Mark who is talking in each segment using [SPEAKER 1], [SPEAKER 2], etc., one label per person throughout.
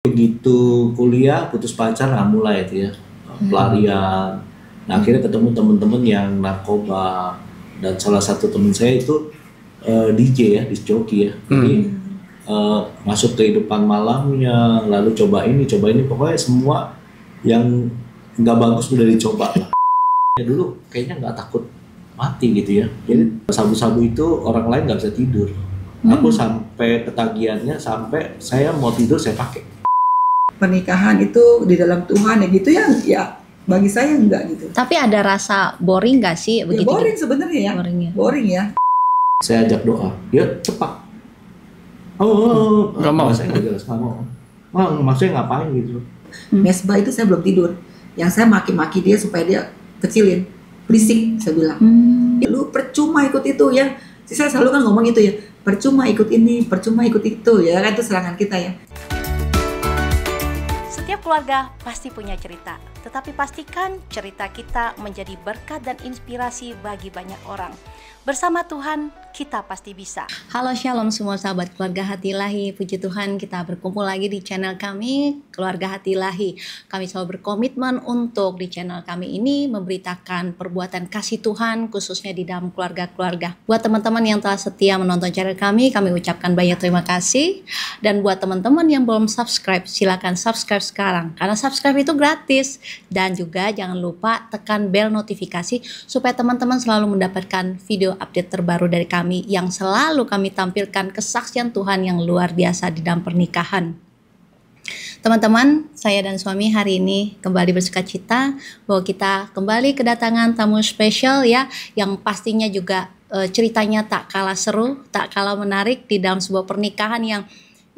[SPEAKER 1] Begitu kuliah putus pacar, nah mulai itu ya pelarian. Nah akhirnya ketemu temen-temen yang narkoba, dan salah satu temen saya itu DJ ya, disc jockey ya. Jadi masuk kehidupan malamnya, lalu coba ini, pokoknya semua yang nggak bagus udah dicoba lah. Ya dulu kayaknya nggak takut mati gitu ya. Jadi sabu-sabu itu orang lain nggak bisa tidur. Aku sampai ketagihannya, sampai saya mau tidur saya pakai.
[SPEAKER 2] Pernikahan itu di dalam Tuhan ya gitu ya bagi saya enggak gitu.
[SPEAKER 3] Tapi ada rasa boring nggak sih begitu?
[SPEAKER 2] Ya, boring sebenarnya ya. Boring ya.
[SPEAKER 1] Saya ajak doa, dia cepat. Nggak mau. Saya nggak jelas, nggak mau. Maksudnya ngapain gitu?
[SPEAKER 2] Mesbah itu saya belum tidur. Yang saya maki-maki dia supaya dia kecilin, berisik saya bilang. Lu percuma ikut itu ya. Saya selalu kan ngomong itu ya. Percuma ikut ini, percuma ikut itu ya kan, itu serangan kita ya.
[SPEAKER 4] Setiap keluarga pasti punya cerita, tetapi pastikan cerita kita menjadi berkat dan inspirasi bagi banyak orang. Bersama Tuhan, kita pasti bisa.
[SPEAKER 3] Halo Shalom semua sahabat Keluarga Hati Ilahi. Puji Tuhan kita berkumpul lagi di channel kami Keluarga Hati Ilahi. Kami selalu berkomitmen untuk di channel kami ini memberitakan perbuatan kasih Tuhan khususnya di dalam keluarga-keluarga. Buat teman-teman yang telah setia menonton channel kami ucapkan banyak terima kasih. Dan buat teman-teman yang belum subscribe, silakan subscribe sekarang karena subscribe itu gratis. Dan juga jangan lupa tekan bel notifikasi supaya teman-teman selalu mendapatkan video update terbaru dari kami yang selalu kami tampilkan kesaksian Tuhan yang luar biasa di dalam pernikahan. Teman-teman, saya dan suami hari ini kembali bersukacita bahwa kita kembali kedatangan tamu spesial ya, yang pastinya juga ceritanya tak kalah seru, tak kalah menarik di dalam sebuah pernikahan yang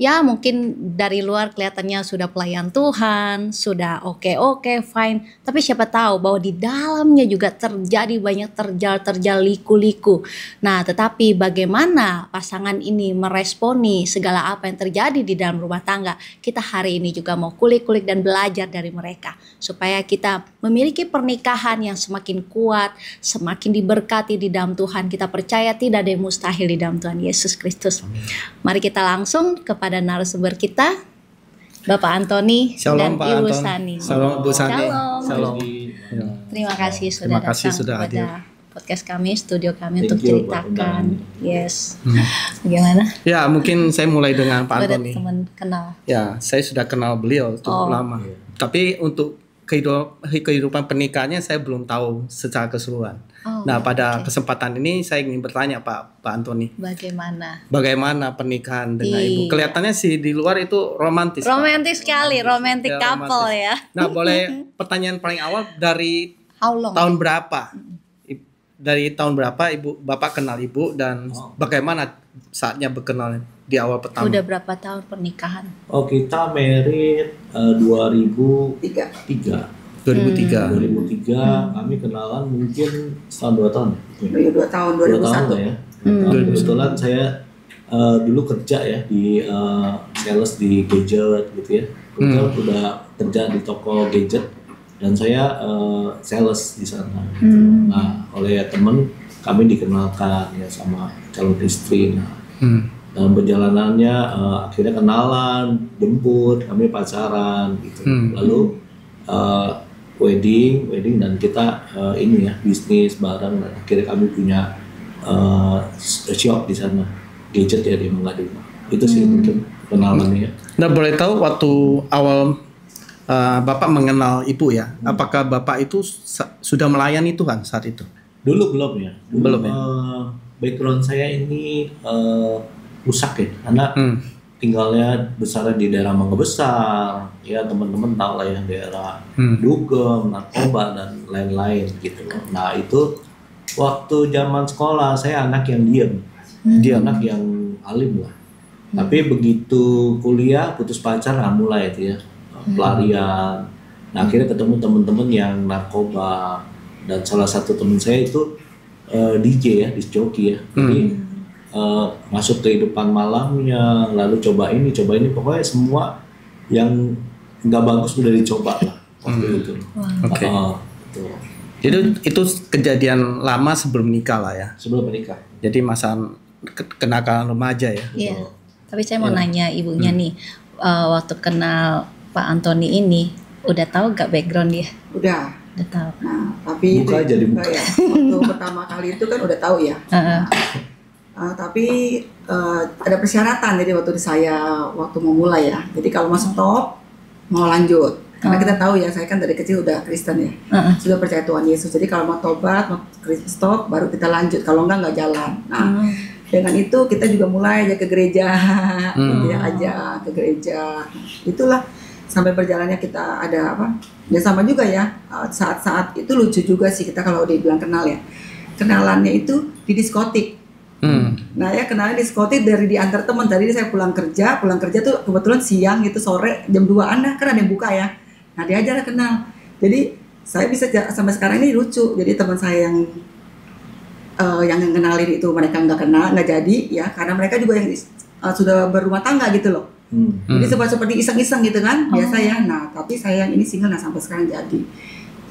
[SPEAKER 3] ya mungkin dari luar kelihatannya sudah pelayan Tuhan, sudah oke, fine. Tapi siapa tahu bahwa di dalamnya juga terjadi banyak terjal liku-liku. Nah, tetapi bagaimana pasangan ini meresponi segala apa yang terjadi di dalam rumah tangga? Kita hari ini juga mau kulik-kulik dan belajar dari mereka. Supaya kita memiliki pernikahan yang semakin kuat, semakin diberkati di dalam Tuhan. Kita percaya tidak ada yang mustahil di dalam Tuhan Yesus Kristus. Mari kita langsung kepada narasumber kita, Bapak Antoni dan Ibu Sani.
[SPEAKER 5] Shalom Bu Sani.
[SPEAKER 3] Shalom. Terima kasih sudah datang kepada
[SPEAKER 5] hadir.
[SPEAKER 3] Podcast kami, studio kami untuk ceritakan. Yes. Bagaimana?
[SPEAKER 5] Ya, mungkin saya mulai dengan Pak Antoni.
[SPEAKER 3] Teman kenal.
[SPEAKER 5] Ya, saya sudah kenal beliau cukup lama. Tapi untuk kehidupan pernikahannya saya belum tahu secara keseluruhan. Pada kesempatan ini saya ingin bertanya Pak Antoni. Bagaimana pernikahan dengan Ibu? Kelihatannya sih di luar itu romantis.
[SPEAKER 3] Romantis sekali, romantic couple ya.
[SPEAKER 5] Nah, boleh pertanyaan paling awal dari tahun berapa? Dari tahun berapa Bapak kenal Ibu dan bagaimana saatnya berkenal di awal pertama?
[SPEAKER 3] Udah berapa tahun pernikahan?
[SPEAKER 1] Kita married 2003. 2003 kami kenalan mungkin setahun 2 tahun.
[SPEAKER 2] 2 tahun 2001
[SPEAKER 1] ya. Kebetulan saya dulu kerja ya di sales di gadget gitu ya. Kebetulan udah kerja di toko gadget dan saya sales di sana. Nah, oleh teman kami dikenalkan ya sama calon istri. Nah, dalam perjalanannya akhirnya kenalan, jemput, kami pacaran gitu. Lalu wedding dan kita ini ya bisnis bareng, dan akhirnya kami punya shop di sana gadget ya di Mangadima. Itu sih mungkin kenalannya.
[SPEAKER 5] Nah, boleh tahu waktu awal Bapak mengenal Ibu ya, apakah Bapak itu sudah melayani Tuhan saat itu?
[SPEAKER 1] Dulu belum ya.
[SPEAKER 5] Belum ya.
[SPEAKER 1] Background saya ini rusak ya, karena tinggalnya besar di daerah Mangga Besar, ya teman-teman tahu lah ya, daerah dugem, narkoba dan lain-lain gitu. Nah itu waktu zaman sekolah saya anak yang diam, dia anak yang alim lah. Tapi begitu kuliah putus pacar, nah mulai itu ya pelarian. Nah akhirnya ketemu teman-teman yang narkoba, dan salah satu teman saya itu DJ ya, disc jockey ya. Jadi masuk kehidupan malamnya, lalu coba ini, pokoknya semua yang nggak bagus udah dicoba lah waktu itu.
[SPEAKER 5] Jadi itu kejadian lama sebelum nikah lah ya.
[SPEAKER 1] Sebelum menikah.
[SPEAKER 5] Jadi masa kenakalan remaja ya.
[SPEAKER 3] Iya. Tapi saya mau nanya ibunya nih, waktu kenal Pak Antoni ini udah tahu gak background dia?
[SPEAKER 2] Udah
[SPEAKER 3] tahu.
[SPEAKER 2] Nah, tapi
[SPEAKER 1] buka aja dibuka.
[SPEAKER 2] Ya, waktu pertama kali itu kan udah tahu ya. Tapi ada persyaratan, jadi waktu mau mulai ya. Jadi kalau mau stop, mau lanjut. Karena kita tahu ya, saya kan dari kecil udah Kristen ya, sudah percaya Tuhan Yesus. Jadi kalau mau tobat, mau stop, baru kita lanjut. Kalau enggak jalan. Nah, dengan itu kita juga mulai aja ke gereja, ke gereja. Itulah sampai berjalannya kita ada apa? Ya sama juga ya. Saat-saat itu lucu juga sih kita kalau dibilang kenal ya. Kenalannya itu di diskotik. Nah ya kenalnya di diskotik dari diantar teman. Tadi saya pulang kerja tuh kebetulan siang gitu, sore jam 2-an kan ada yang buka ya. Nah dia aja kenal. Jadi saya bisa sampai sekarang ini lucu. Jadi teman saya yang kenalin itu mereka nggak jadi ya, karena mereka juga yang sudah berumah tangga gitu loh. Jadi seperti iseng-iseng gitu kan, biasa ya. Nah tapi saya yang ini single, nah sampai sekarang jadi.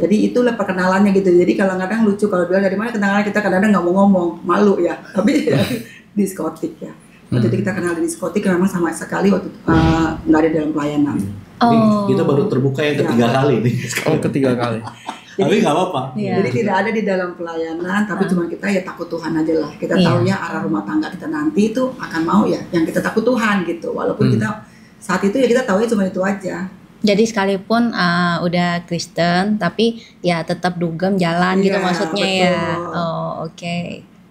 [SPEAKER 2] Jadi itulah perkenalannya gitu. Jadi kadang-kadang lucu kalau bilang dari mana kenalan kita, kadang-kadang nggak mau ngomong, malu ya. Tapi diskotik ya. Waktu itu kita kenal di diskotik, memang sama sekali waktu nggak ada dalam pelayanan.
[SPEAKER 1] Kita baru terbuka yang ketiga kali nih.
[SPEAKER 5] Ketiga kali.
[SPEAKER 1] Tapi nggak apa-apa.
[SPEAKER 2] Jadi tidak ada di dalam pelayanan, tapi cuma kita ya takut Tuhan aja lah. Kita tahu ya arah rumah tangga kita nanti itu akan mau ya, yang kita takut Tuhan gitu. Walaupun kita saat itu ya kita tahu ya cuma itu aja.
[SPEAKER 3] Jadi sekalipun udah Kristen, tapi ya tetap dugem jalan gitu maksudnya betul. Ya. Oke.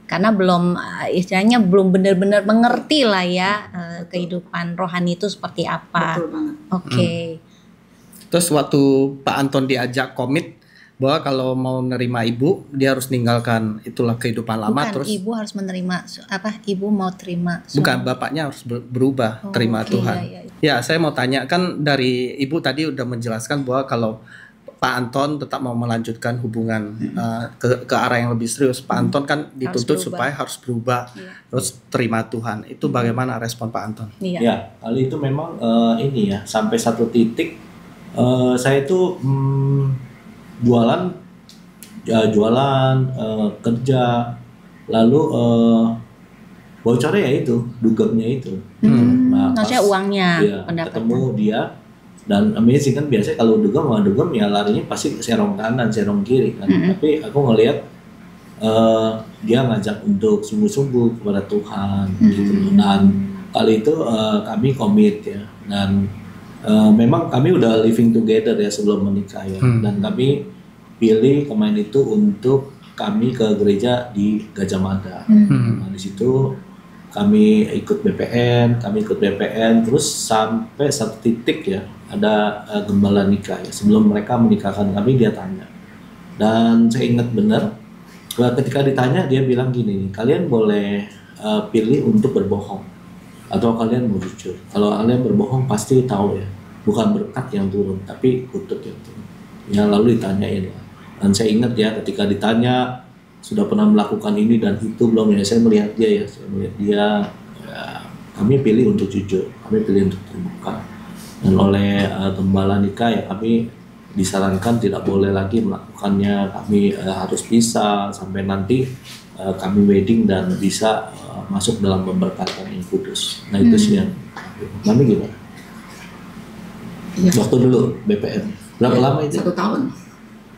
[SPEAKER 3] Karena belum istilahnya belum benar-benar mengerti lah ya kehidupan rohani itu seperti apa.
[SPEAKER 2] Betul banget.
[SPEAKER 3] Oke.
[SPEAKER 5] Terus waktu Pak Anton diajak komit bahwa kalau mau nerima ibu dia harus meninggalkan itulah kehidupan lama.
[SPEAKER 3] Bukan,
[SPEAKER 5] terus
[SPEAKER 3] ibu harus menerima ibu mau terima suami.
[SPEAKER 5] Bukan, bapaknya harus berubah, terima Tuhan. Ya, saya mau tanya, kan dari ibu tadi udah menjelaskan bahwa kalau Pak Anton tetap mau melanjutkan hubungan ke arah yang lebih serius, Pak Anton kan dituntut supaya harus berubah, terus terima Tuhan. Itu bagaimana respon Pak Anton?
[SPEAKER 1] Ya, kali itu memang ini ya, sampai satu titik saya itu jualan, kerja, lalu bocornya ya itu, dugamnya itu. Nah,
[SPEAKER 3] maksudnya uangnya,
[SPEAKER 1] ketemu dia, dan amazing kan biasanya kalau dugem ya larinya pasti serong kanan, serong kiri kan. Tapi aku ngelihat dia ngajak untuk sungguh-sungguh kepada Tuhan gitu. Dan kali itu kami komit ya, dan memang kami udah living together ya sebelum menikah ya, dan kami pilih kemarin itu untuk kami ke gereja di Gajah Mada. Nah di situ kami ikut BPN, terus sampai satu titik ya ada gembala nikah ya. Sebelum mereka menikahkan kami dia tanya, dan saya ingat benar ketika ditanya dia bilang gini, kalian boleh pilih untuk berbohong atau kalian mau jujur. Kalau kalian berbohong pasti tahu ya, bukan berkat yang turun tapi kutub yang turun. Ya lalu ditanyain ya, dan saya ingat ya ketika ditanya sudah pernah melakukan ini dan itu belum ya, saya melihat dia ya, kami pilih untuk jujur, kami pilih untuk terbuka. Dan oleh gembala nikah ya kami disarankan tidak boleh lagi melakukannya, kami harus pisah sampai nanti kami wedding dan bisa masuk dalam pemberkatan yang kudus. Nah itu sih yang kami gimana? Waktu dulu BPN berapa lama itu?
[SPEAKER 2] 1 tahun.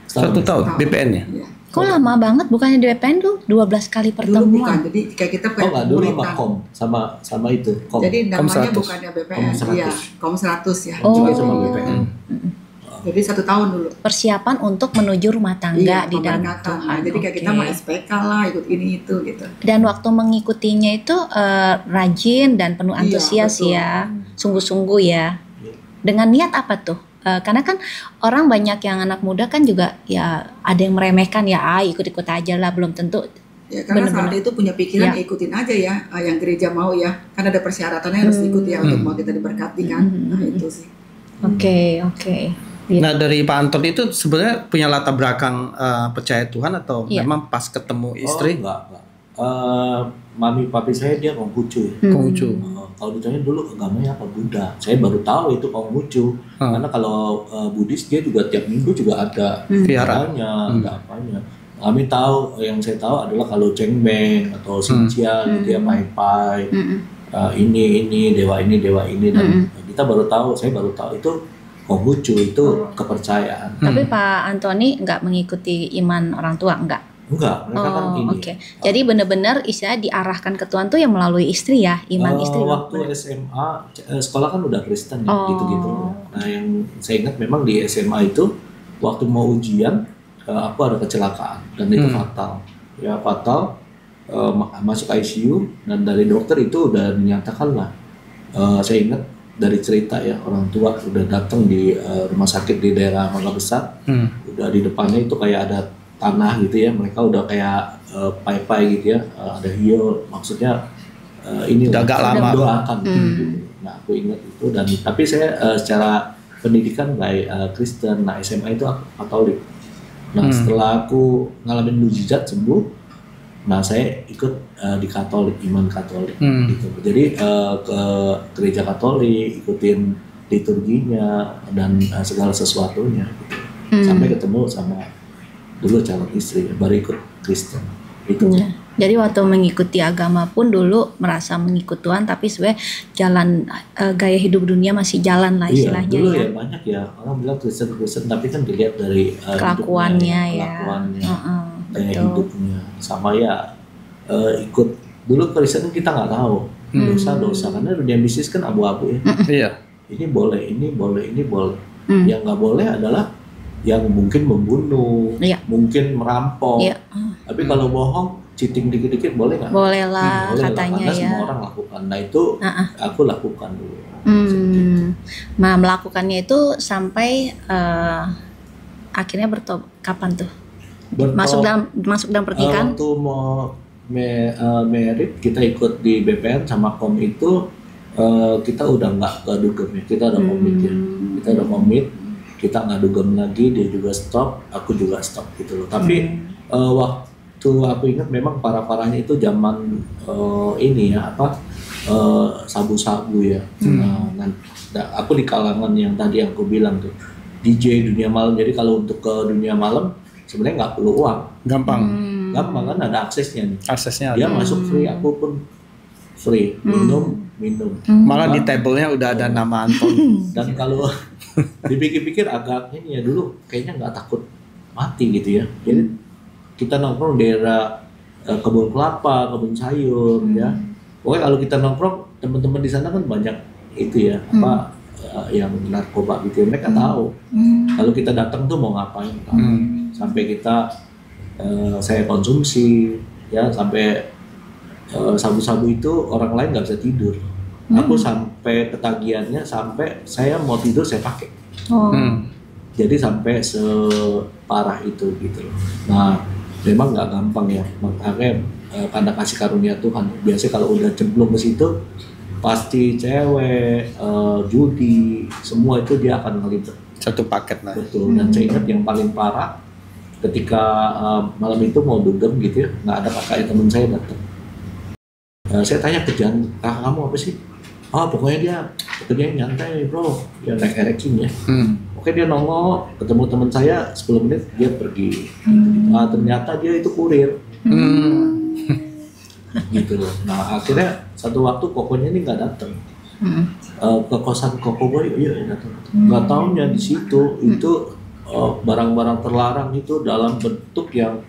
[SPEAKER 5] 1 tahun BPN-nya?
[SPEAKER 2] Ya.
[SPEAKER 3] Kok lama banget, bukannya di BPN tuh 12 kali pertemuan?
[SPEAKER 2] Dulu bukan, jadi kayak kita
[SPEAKER 1] dulu sama sama itu kom.
[SPEAKER 2] Jadi namanya
[SPEAKER 5] 100.
[SPEAKER 2] bukannya BPN, iya kom 100 ya.
[SPEAKER 1] Juga sama BPN.
[SPEAKER 2] Jadi 1 tahun dulu.
[SPEAKER 3] Persiapan untuk menuju rumah tangga di dalam Tuhan.
[SPEAKER 2] Nah, jadi kayak kita mau SPK lah, ikut ini itu gitu.
[SPEAKER 3] Dan waktu mengikutinya itu rajin dan penuh antusias ya, sungguh-sungguh ya. Dengan niat apa tuh? Karena kan orang banyak yang anak muda kan juga ya ada yang meremehkan ya, ikut-ikut aja lah, belum tentu.
[SPEAKER 2] Ya karena saat itu punya pikiran ikutin aja ya, yang gereja mau ya, kan ada persyaratannya harus ikut ya untuk mau kita diberkati kan. Nah itu sih.
[SPEAKER 3] Oke.
[SPEAKER 5] Nah dari Pak Anton itu sebenarnya punya latar belakang percaya Tuhan atau memang pas ketemu istri?
[SPEAKER 1] Enggak. Mami papi saya dia Konghucu ya.
[SPEAKER 5] Konghucu.
[SPEAKER 1] Kalau ditanya dulu agamanya apa, Buddha. Saya baru tahu itu Konghucu. Karena kalau Buddhis dia juga tiap minggu juga ada viharaannya, ada apanya. Kami tahu, yang saya tahu adalah kalau Cengbeng atau Xinjia gitu ya, Pai Pai. Ini dewa ini dan kita baru tahu, saya baru tahu itu Konghucu itu kepercayaan.
[SPEAKER 3] Tapi Pak Antoni nggak mengikuti iman orang tua, enggak?
[SPEAKER 1] Enggak, mereka kan ini.
[SPEAKER 3] Oke. Jadi benar-benar istilah diarahkan ke Tuhan tuh yang melalui istri ya, iman istri.
[SPEAKER 1] Waktu SMA, sekolah kan udah Kristen ya, gitu-gitu. Nah yang saya ingat memang di SMA itu waktu mau ujian, aku ada kecelakaan dan itu fatal. Ya fatal, masuk ICU dan dari dokter itu udah dinyatakan lah. Saya ingat dari cerita ya orang tua udah datang di rumah sakit di daerah Mangga Besar, udah di depannya itu kayak ada tanah gitu ya, mereka udah kayak pai-pai gitu ya, ada hiu, maksudnya ini
[SPEAKER 5] udah agak lama
[SPEAKER 1] doakan gitu. Nah aku ingat itu dan tapi saya secara pendidikan kayak Kristen, nah SMA itu aku Katolik. Nah setelah aku ngalamin mujizat sembuh, nah saya ikut di Katolik, iman Katolik gitu. Jadi ke gereja Katolik, ikutin liturginya dan segala sesuatunya gitu. Sampai ketemu sama dulu calon istri, baru ikut Kristen itu.
[SPEAKER 3] Jadi waktu mengikuti agama pun dulu merasa mengikut Tuhan, tapi sebenarnya jalan gaya hidup dunia masih jalan lah istilahnya.
[SPEAKER 1] Iya, dulu ya banyak ya orang bilang Kristen, tapi kan dilihat dari
[SPEAKER 3] kelakuannya
[SPEAKER 1] gaya hidupnya, sama ya ikut dulu Kristen kita nggak tahu dosa-dosa karena dunia bisnis kan abu-abu ya.
[SPEAKER 5] Iya.
[SPEAKER 1] Ini boleh, ini boleh, ini boleh. Yang nggak boleh adalah yang mungkin membunuh, mungkin merampok. Tapi kalau bohong, cheating dikit-dikit boleh nggak?
[SPEAKER 3] Boleh lah
[SPEAKER 1] boleh
[SPEAKER 3] katanya
[SPEAKER 1] lah, karena
[SPEAKER 3] ya.
[SPEAKER 1] semua orang lakukan. Nah itu aku lakukan dulu.
[SPEAKER 3] Nah melakukannya itu sampai akhirnya bertobat kapan tuh? Masuk dalam pernikahan?
[SPEAKER 1] Waktu mau merit kita ikut di BPN sama Kom itu kita udah nggak ke dugem ya, kita udah komit ya, kita udah komit. Kita nggak dugem lagi, dia juga stop, aku juga stop gitu loh. Tapi waktu aku ingat memang parah-parahnya itu zaman ini ya sabu-sabu ya. Aku di kalangan yang tadi aku bilang tuh DJ dunia malam. Jadi kalau untuk ke dunia malam sebenarnya nggak perlu uang.
[SPEAKER 5] Gampang
[SPEAKER 1] kan ada aksesnya nih.
[SPEAKER 5] Aksesnya
[SPEAKER 1] dia masuk free, aku pun free, minum.
[SPEAKER 5] Malah di tabelnya udah ada nama Anton.
[SPEAKER 1] Dan kalau dipikir-pikir agak ini ya, dulu kayaknya nggak takut mati gitu ya. Jadi kita nongkrong daerah kebun kelapa, kebun sayur ya. Pokoknya kalau kita nongkrong, teman-teman di sana kan banyak itu ya yang narkoba gitu ya. Mereka tahu kalau kita datang tuh mau ngapain. Sampai kita saya konsumsi ya, sampai sabu-sabu itu orang lain nggak bisa tidur. Aku sampai ketagihannya sampai saya mau tidur saya pakai. Jadi sampai separah itu gitu loh. Nah memang nggak gampang ya, makanya karena kasih karunia Tuhan. Biasanya kalau udah cemplung ke situ pasti cewek, judi, semua itu dia akan ngelibet.
[SPEAKER 5] Satu paket lah.
[SPEAKER 1] Betul. Dan saya ingat yang paling parah ketika malam itu mau dugem gitu ya, nggak ada kakaknya teman saya datang. Saya tanya kerjaan kakak kamu apa sih? Pokoknya dia kerjanya nyantai bro, dia naik ereking ya. Oke, dia nongol, ketemu teman saya 10 menit dia pergi. Ternyata dia itu kurir. Gitu loh. Nah akhirnya satu waktu kokonya ini nggak datang. Ke kosan koko boy, iya datang. Nggak tahunya di situ itu barang-barang terlarang itu dalam bentuk yang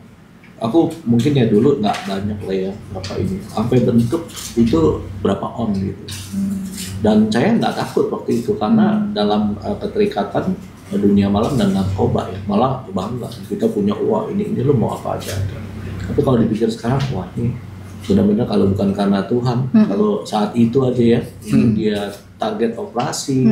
[SPEAKER 1] aku mungkin ya dulu nggak banyak lah ya berapa ini, sampai bentuk itu berapa on gitu. Dan saya nggak takut waktu itu karena dalam keterikatan dunia malam dan narkoba ya, malah bangga kita punya uang ini lu mau apa aja. Tapi kalau dipikir sekarang, wah ini benar-benar kalau bukan karena Tuhan, kalau saat itu aja ya ini dia target operasi,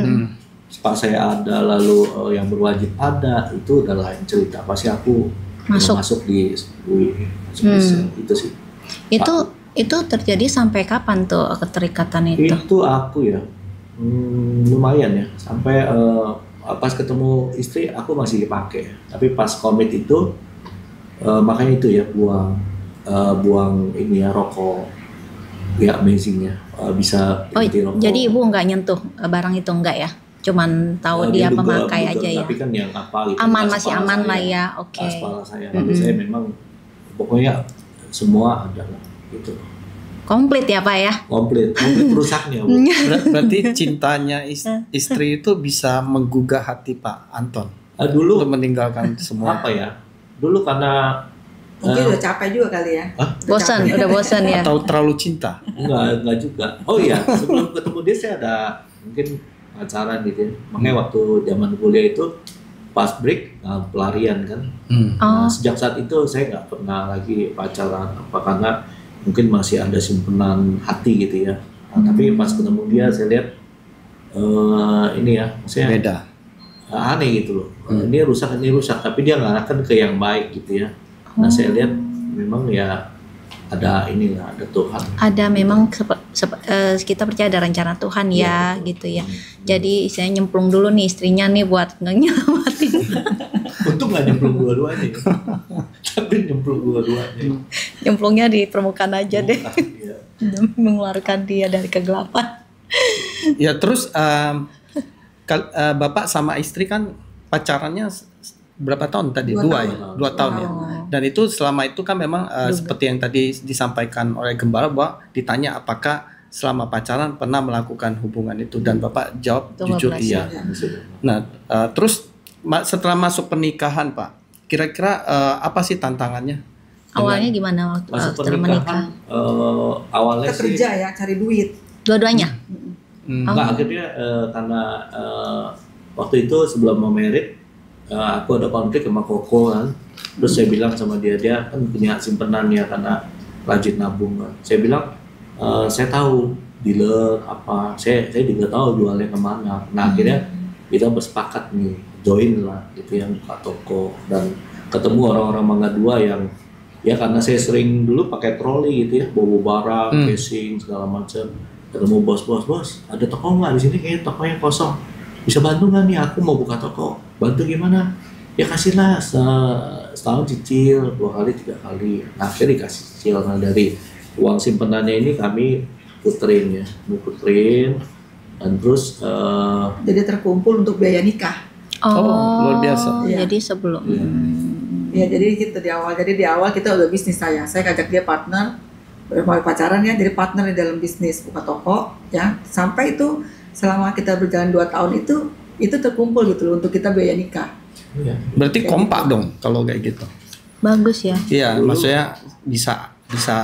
[SPEAKER 1] pas saya ada lalu yang berwajib ada, itu udah lain cerita. Pasti aku masuk di UI itu sih.
[SPEAKER 3] Itu terjadi sampai kapan tuh keterikatan itu?
[SPEAKER 1] Itu aku ya lumayan ya, sampai pas ketemu istri aku masih dipakai. Tapi pas komit itu makanya itu ya buang ini ya rokok ya, amazing ya, bisa berhenti rokok.
[SPEAKER 3] Jadi ibu nggak nyentuh barang itu enggak ya? Cuman tahu dia pemakai aja ya.
[SPEAKER 1] Tapi kan yang apa gitu.
[SPEAKER 3] Aman, masih aman lah ya. Oke.
[SPEAKER 1] Aspal saya. Tapi saya memang pokoknya semua adalah gitu.
[SPEAKER 3] Komplit ya Pak ya?
[SPEAKER 1] Komplit rusaknya. Bu.
[SPEAKER 5] Berarti cintanya istri itu bisa menggugah hati Pak Anton.
[SPEAKER 1] Dulu
[SPEAKER 5] untuk meninggalkan semua.
[SPEAKER 1] Apa ya? Dulu karena
[SPEAKER 2] mungkin udah capek juga kali ya.
[SPEAKER 3] Udah bosan ya.
[SPEAKER 5] Atau terlalu cinta?
[SPEAKER 1] Enggak juga. Oh iya, sebelum ketemu dia saya ada mungkin pacaran gitu ya. Makanya waktu zaman kuliah itu pas break pelarian kan. Nah, sejak saat itu saya nggak pernah lagi pacaran karena mungkin masih ada simpenan hati gitu ya. Nah, tapi pas ketemu dia saya lihat ini ya, maksudnya
[SPEAKER 5] beda.
[SPEAKER 1] Aneh gitu loh. Ini rusak tapi dia ngarahkan ke yang baik gitu ya. Nah, saya lihat memang ya ada inilah, ada Tuhan.
[SPEAKER 3] Ada memang kita percaya ada rencana Tuhan ya gitu ya. Jadi saya nyemplung dulu nih istrinya nih buat nyelamatin.
[SPEAKER 1] Untung nggak nyemplung dua-duanya. Tapi nyemplung dua-duanya.
[SPEAKER 3] Nyemplungnya di permukaan aja deh.
[SPEAKER 1] Iya.
[SPEAKER 3] Mengeluarkan dia dari kegelapan.
[SPEAKER 5] Ya terus Bapak sama istri kan pacarannya berapa tahun tadi? 2 tahun ya. Dan itu selama itu kan memang seperti yang tadi disampaikan oleh Gembala bahwa ditanya apakah selama pacaran pernah melakukan hubungan itu dan Bapak jawab jujur iya. Nah terus setelah masuk pernikahan Pak, kira-kira apa sih tantangannya?
[SPEAKER 3] Awalnya gimana waktu setelah menikah?
[SPEAKER 1] Awalnya
[SPEAKER 2] kita kerja ya, cari duit.
[SPEAKER 3] Dua-duanya?
[SPEAKER 1] Enggak, akhirnya karena waktu itu sebelum mau merit aku ada konflik sama Koko kan. Terus saya bilang sama dia kan punya simpenan ya karena rajin nabung kan. Saya bilang saya tahu dealer apa, saya juga tahu jualnya kemana. Nah akhirnya kita bersepakat nih join lah gitu yang buka toko dan ketemu orang-orang Mangga 2 yang ya karena saya sering dulu pakai troli gitu ya, bawa barang, casing segala macam. Ketemu bos, ada toko nggak di sini? Kayaknya tokonya kosong. Bisa bantu nggak nih? Aku mau buka toko. Bantu gimana? Ya kasihlah setahun cicil 2 kali 3 kali. Nah, akhirnya dikasih cicil. Nah, dari uang simpenannya ini kami puterin dan terus
[SPEAKER 2] jadi terkumpul untuk biaya nikah.
[SPEAKER 5] Luar biasa.
[SPEAKER 2] Ya.
[SPEAKER 3] Jadi sebelum
[SPEAKER 2] Ya jadi kita di awal kita udah bisnis saya ajak dia partner. Mulai pacaran ya, jadi partner di dalam bisnis buka toko ya, sampai itu selama kita berjalan 2 tahun itu terkumpul gitu loh untuk kita biaya nikah.
[SPEAKER 5] Berarti kompak dong kalau kayak gitu.
[SPEAKER 3] bagus ya.
[SPEAKER 5] Iya, maksudnya bisa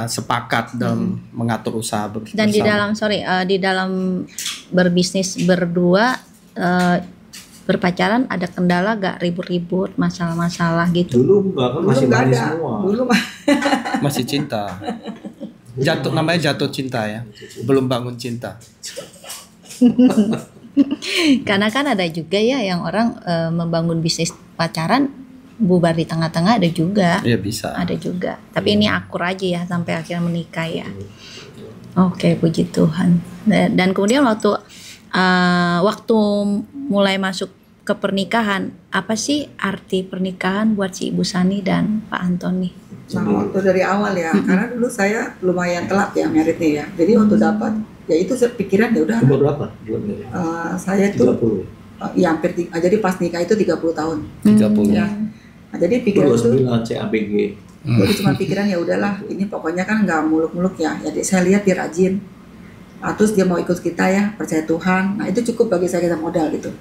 [SPEAKER 5] sepakat dalam mengatur usaha bersama.
[SPEAKER 3] Dan di dalam berbisnis berdua berpacaran ada kendala gak, ribut-ribut, masalah-masalah gitu?
[SPEAKER 1] Dulu enggak, kan masih manis semua.
[SPEAKER 2] Dulu
[SPEAKER 5] masih cinta. Namanya jatuh cinta ya. Belum bangun cinta.
[SPEAKER 3] Karena kan ada juga ya yang orang membangun bisnis pacaran bubar di tengah-tengah, ada juga.
[SPEAKER 5] Iya bisa.
[SPEAKER 3] Ada juga. Tapi ini akur aja ya sampai akhirnya menikah ya. Oke, puji Tuhan. Dan kemudian waktu mulai masuk ke pernikahan, apa sih arti pernikahan buat si Ibu Sani dan Pak Antoni?
[SPEAKER 2] Nah, waktu dari awal ya, karena dulu saya lumayan telat ya meritnya ya. Jadi waktu dapat, ya itu pikiran ya udah.
[SPEAKER 1] Umur berapa?
[SPEAKER 2] Saya itu
[SPEAKER 1] 30.
[SPEAKER 2] Ya hampir, jadi pas nikah itu 30 tahun.
[SPEAKER 5] 30
[SPEAKER 2] ya. Nah, jadi pikiran itu
[SPEAKER 1] 29 CABG.
[SPEAKER 2] Jadi cuma pikiran ya udahlah, ini pokoknya kan nggak muluk-muluk ya. Jadi saya lihat dia rajin. Nah, terus dia mau ikut kita ya, percaya Tuhan. Nah, itu cukup bagi saya, kita modal gitu.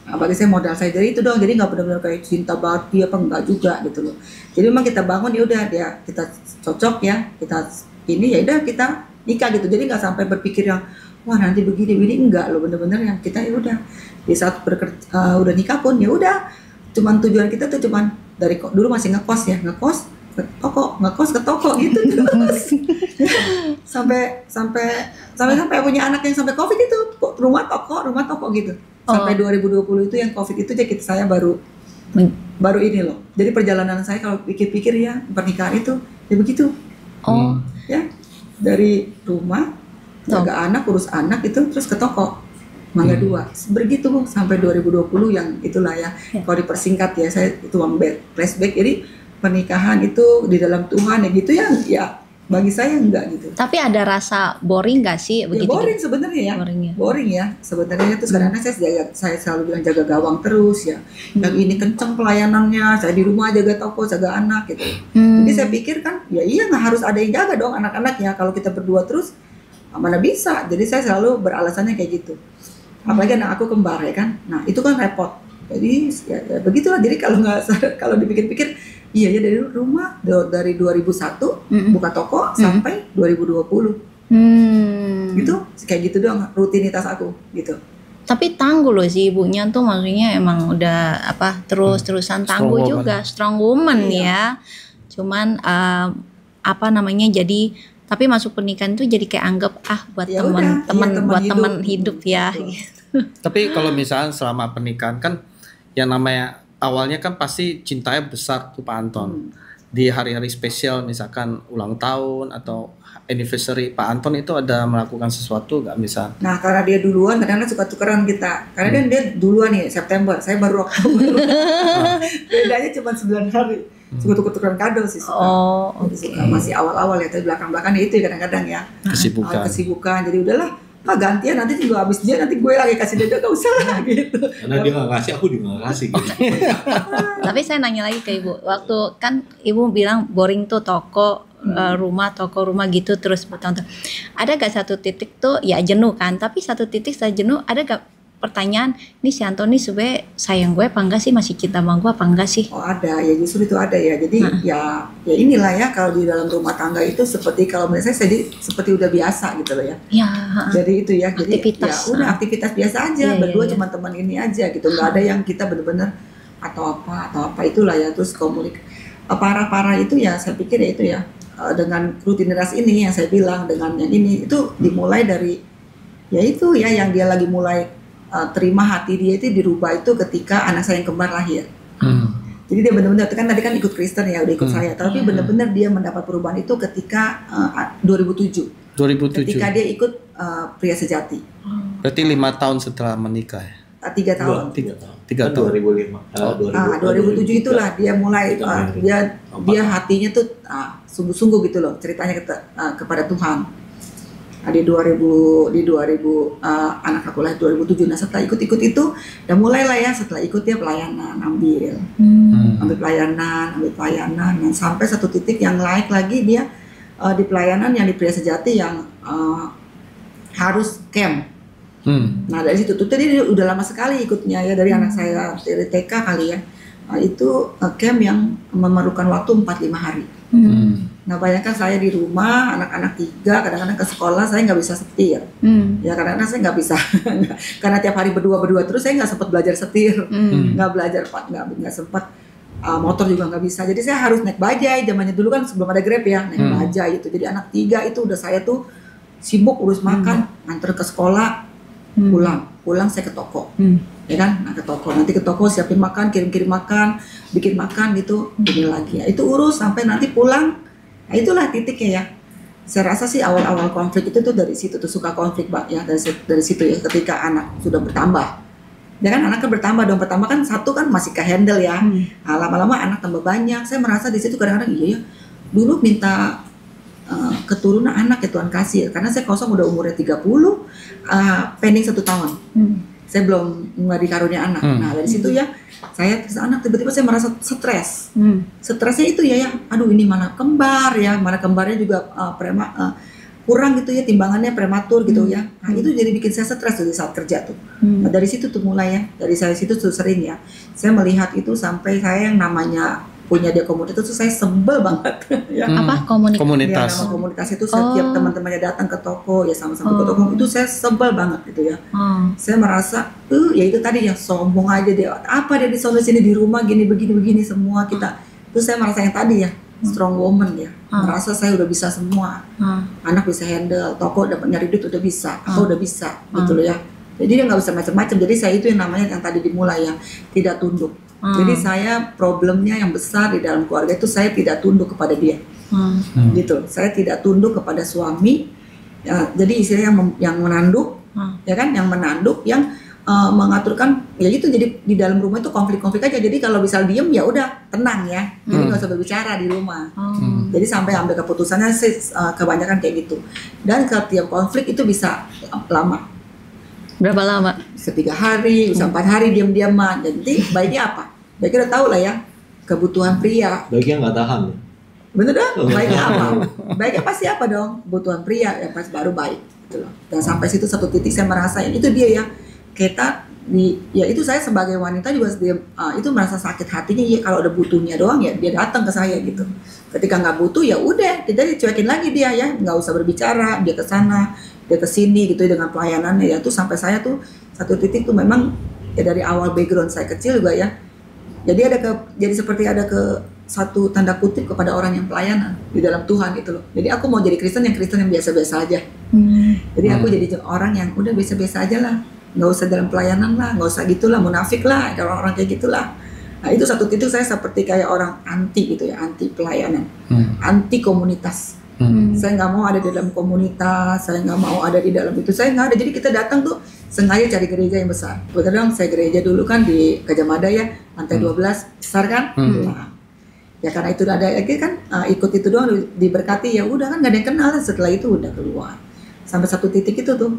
[SPEAKER 2] Nah, bagi saya modal saya jadi itu doang. Jadi nggak benar-benar kayak cinta banget dia apa enggak juga gitu loh. Jadi memang kita bangun ya udah, kita cocok ya, kita ini ya udah kita nikah gitu. Jadi nggak sampai berpikir yang wah nanti begini enggak loh, bener-bener yang kita ya udah di saat udah nikah pun ya udah, cuman tujuan kita tuh cuman dari dulu masih ngekos ke toko gitu terus sampai punya anak yang sampai COVID itu rumah toko gitu sampai 2020 itu yang COVID itu jadi saya baru ini loh. Jadi perjalanan saya kalau pikir-pikir ya pernikahan itu ya begitu. Ya dari rumah jaga anak, urus anak itu terus ke toko Mangga 2 begitu sampai 2020 yang itulah ya. Kalau dipersingkat ya saya itu flashback. Jadi pernikahan itu di dalam Tuhan ya gitu ya Bagi saya enggak gitu.
[SPEAKER 3] Tapi ada rasa boring gak sih begitu?
[SPEAKER 2] Boring sebenarnya ya. Boring ya. Sebenarnya itu kadang-kadang saya selalu bilang jaga gawang terus ya. Yang ini kenceng pelayanannya, saya di rumah jaga toko, jaga anak gitu. Jadi saya pikir kan, ya iya nggak harus ada yang jaga dong anak-anaknya. Kalau kita berdua terus mana bisa. Jadi saya selalu beralasannya kayak gitu. Apalagi anak aku kembar ya kan. Nah itu kan repot. Jadi ya begitulah. Jadi kalau dipikir-pikir, iya ya dari rumah dari 2001 buka toko sampai 2020. Gitu kayak gitu doang rutinitas aku gitu.
[SPEAKER 3] Tapi tangguh loh si ibunya tuh, maksudnya emang udah terus-terusan tangguh juga, strong woman ya. Cuman jadi tapi masuk pernikahan tuh jadi kayak anggap buat
[SPEAKER 2] ya
[SPEAKER 3] teman hidup ya. Gitu.
[SPEAKER 5] Tapi kalau misalnya selama pernikahan kan yang namanya awalnya kan pasti cintanya besar tuh Pak Anton. Di hari-hari spesial misalkan ulang tahun atau anniversary, Pak Anton itu ada melakukan sesuatu nggak misal?
[SPEAKER 2] Nah karena dia duluan kadang-kadang suka tukeran kita. Karena kan dia duluan nih September, saya baru Oktober. Bedanya cuma 9 hari. Suka tuker-tukeran kado sih suka. Suka masih awal-awal ya, tapi belakang-belakang itu ya kadang-kadang ya. Kesibukan. Jadi udahlah. Gantian nanti juga habis dia nanti gue lagi kasih dia, gak usah lah gitu.
[SPEAKER 1] Karena dia gak kasih, aku juga gak kasih gitu.
[SPEAKER 3] Tapi saya nanya lagi ke ibu, waktu kan ibu bilang boring tuh toko rumah gitu terus bertahun-tahun. Ada gak satu titik tuh ya jenuh kan? Tapi satu titik saya jenuh, ada gak pertanyaan, ini si Antoni sebenarnya sayang gue apa enggak sih, masih cinta sama gue apa enggak sih?
[SPEAKER 2] Oh ada ya, justru itu ada ya. Jadi ya inilah ya, kalau di dalam rumah tangga itu seperti kalau menurut saya seperti udah biasa gitu loh ya. Jadi itu ya, jadi aktivitas, ya udah aktivitas biasa aja, berdua cuma teman ini aja gitu, nggak ada yang kita benar-benar atau apa itulah ya. Terus parah itu ya, saya pikir ya itu ya dengan rutinitas ini yang saya bilang, dengan yang ini itu dimulai dari ya itu ya yang dia lagi mulai terima hati dia itu dirubah itu ketika anak saya yang kembar lahir. Jadi dia benar-benar kan tadi kan ikut Kristen ya, udah ikut saya, tapi benar-benar dia mendapat perubahan itu ketika 2007. Ketika dia ikut Pria Sejati.
[SPEAKER 5] Berarti 5 tahun setelah menikah ya?
[SPEAKER 2] 3 tahun.
[SPEAKER 5] 3 tahun.
[SPEAKER 2] 2005. 2007 itulah dia mulai dia hatinya tuh sungguh-sungguh gitu loh ceritanya kepada Tuhan. Di 2000 anak aku lahir 2007. Nah setelah ikut itu udah mulailah ya, setelah ikut dia pelayanan ambil pelayanan dan sampai satu titik yang naik lagi dia di pelayanan yang di Pria Sejati yang harus camp. Nah dari situ tuh dia udah lama sekali ikutnya ya, dari anak saya dari TK kali ya. Itu camp yang memerlukan waktu 4-5 hari. Nah bayangkan saya di rumah, anak-anak 3, kadang-kadang ke sekolah saya nggak bisa setir. Ya kadang-kadang saya nggak bisa, karena tiap hari berdua terus saya nggak sempat belajar setir, nggak belajar nggak sempat motor juga nggak bisa. Jadi saya harus naik bajai, zamannya dulu kan sebelum ada Grab ya, naik bajai itu. Jadi anak 3 itu udah saya tuh sibuk urus makan, antar ke sekolah, pulang saya ke toko. Ya kan, nah ke toko siapin makan, kirim makan, bikin makan gitu, ini lagi ya. Itu urus sampai nanti pulang. Nah itulah titiknya ya. Saya rasa sih awal-awal konflik itu tuh dari situ tuh, suka konflik ya, dari situ ya, ketika anak sudah bertambah. Ya kan anaknya bertambah dong, pertama kan satu kan masih ke handle ya. Nah, lama-lama anak tambah banyak. Saya merasa di situ kadang-kadang iya ya. Dulu minta keturunan anak ya Tuhan kasih, karena saya kosong udah umurnya 30, pending 1 tahun. Saya belum nggak dikarunia anak. Nah dari situ ya saya terus anak, tiba-tiba saya merasa stres. Stresnya itu ya aduh ini mana kembar ya, mana kembarnya juga kurang gitu ya, timbangannya prematur gitu ya. Nah itu jadi bikin saya stres tuh di saat kerja tuh. Nah dari situ tuh mulai ya, dari saya situ tuh sering ya saya melihat itu, sampai saya yang namanya punya dia komunitas itu saya sebel banget ya.
[SPEAKER 3] Apa
[SPEAKER 5] komunitas?
[SPEAKER 2] Ya, nama komunitas itu setiap teman-temannya datang ke toko ya sama-sama ke toko itu saya sebel banget gitu ya. Saya merasa ya itu tadi ya, sombong aja dia, apa dia di sana sini di rumah gini begini semua kita. Itu saya merasa yang tadi ya, strong woman ya, merasa saya udah bisa semua. Anak bisa handle, toko dapat nyari duit udah bisa, apa udah bisa gitu loh ya. Jadi dia nggak bisa macam-macam. Jadi saya itu yang namanya yang tadi dimulai ya, tidak tunduk. Jadi saya problemnya yang besar di dalam keluarga itu saya tidak tunduk kepada dia, gitu. Saya tidak tunduk kepada suami. Ya, jadi istilahnya yang menanduk, ya kan, yang menanduk, yang mengaturkan. Ya itu jadi di dalam rumah itu konflik-konflik aja. Jadi kalau bisa diem ya udah tenang ya. Jadi nggak usah berbicara di rumah. Jadi sampai ambil keputusannya sih kebanyakan kayak gitu. Dan setiap konflik itu bisa lama.
[SPEAKER 3] Berapa lama?
[SPEAKER 2] Bisa 3 hari, bisa 4 hari diam-diaman. Jadi baiknya apa? Baiknya udah tahu lah ya kebutuhan pria.
[SPEAKER 1] Baiknya nggak tahan.
[SPEAKER 2] Bener dong? Baiknya apa? Baiknya pasti apa dong? Kebutuhan pria yang pas baru baik. Gitu loh. Dan sampai situ satu titik saya merasain itu dia ya. Kita ya itu saya sebagai wanita juga itu merasa sakit hatinya ya kalau ada butuhnya doang ya dia datang ke saya gitu. Ketika nggak butuh ya udah kita dicuekin lagi dia ya, nggak usah berbicara, dia ke sana dia ke sini gitu dengan pelayanannya ya tuh sampai saya tuh satu titik tuh memang ya dari awal background saya kecil juga ya. Jadi seperti ada ke satu tanda kutip kepada orang yang pelayanan di dalam Tuhan gitu loh. Jadi aku mau jadi Kristen yang biasa-biasa aja. Jadi aku jadi orang yang udah biasa-biasa aja lah. Nggak usah dalam pelayanan lah, nggak usah gitulah, munafik lah, orang-orang kayak gitulah. Nah itu satu titik saya seperti kayak orang anti gitu ya, anti pelayanan, anti komunitas. Saya nggak mau ada di dalam komunitas, saya nggak mau ada di dalam itu, saya nggak ada. Jadi kita datang tuh sengaja cari gereja yang besar. Kebetulan saya gereja dulu kan di Gajah Mada ya, lantai 12 besar kan. Nah, ya karena itu ada kan ikut itu doang diberkati ya udah kan nggak ada yang kenal. Setelah itu udah keluar sampai satu titik itu tuh,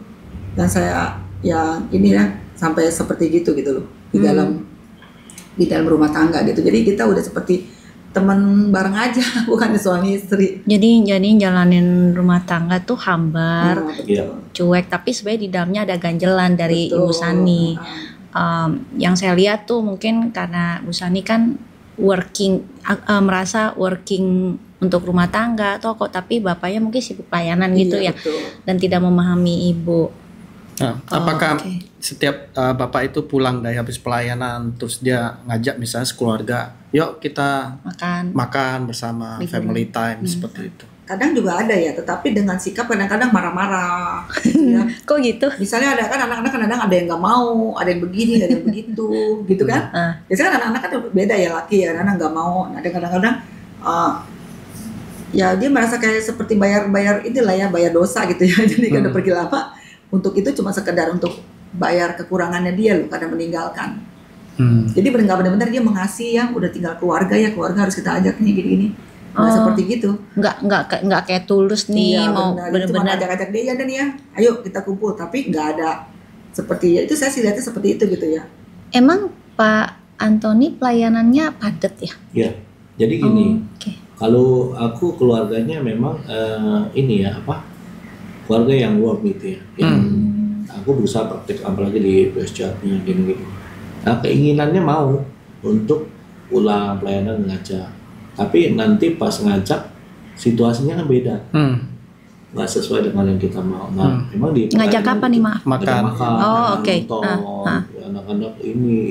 [SPEAKER 2] dan saya ya ini ya sampai seperti gitu loh di dalam rumah tangga gitu. Jadi kita udah seperti teman bareng aja, bukan suami istri.
[SPEAKER 3] Jadi jalanin rumah tangga tuh hambar, cuek, tapi sebenarnya di dalamnya ada ganjelan dari Ibu Sani. Yang saya lihat tuh mungkin karena Ibu Sani kan merasa working untuk rumah tangga atau kok, tapi bapaknya mungkin sibuk pelayanan gitu ya, dan tidak memahami ibu.
[SPEAKER 5] Nah, apakah setiap bapak itu pulang dari habis pelayanan terus dia ngajak misalnya sekeluarga, yuk kita makan bersama, family time seperti itu?
[SPEAKER 2] Kadang juga ada ya, tetapi dengan sikap kadang-kadang marah-marah. Ya.
[SPEAKER 3] Kok gitu?
[SPEAKER 2] Misalnya ada kan anak-anak kadang ada yang nggak mau, ada yang begini, ada yang begitu, gitu kan? Biasanya kan anak-anak kan beda ya, laki ya, anak nggak mau. Ada kadang-kadang ya dia merasa kayak seperti bayar inilah ya, bayar dosa gitu ya. Jadi kalau pergi lama untuk itu cuma sekedar untuk bayar kekurangannya dia loh karena meninggalkan. Jadi benar-benar dia mengasihi yang udah tinggal keluarga harus kita ajak nih gini-gini. Seperti gitu.
[SPEAKER 3] Nggak kayak tulus nih mau benar-benar
[SPEAKER 2] ajak-ajak dia dan ya, ayo kita kumpul, tapi nggak ada seperti itu. Saya sih lihatnya seperti itu gitu ya.
[SPEAKER 3] Emang Pak Antoni pelayanannya padat ya?
[SPEAKER 1] Iya. Jadi gini. Kalau aku keluarganya memang ini ya keluarga yang warm gitu ya. Aku berusaha praktik apalagi di PSJAT-nya gini-gini. Nah keinginannya mau untuk pulang pelayanan ngajak, tapi nanti pas ngajak situasinya kan beda, nggak sesuai dengan yang kita mau. Nah memang di
[SPEAKER 3] ngajak apa nih maaf?
[SPEAKER 5] Makan.
[SPEAKER 1] Nonton, anak-anak ini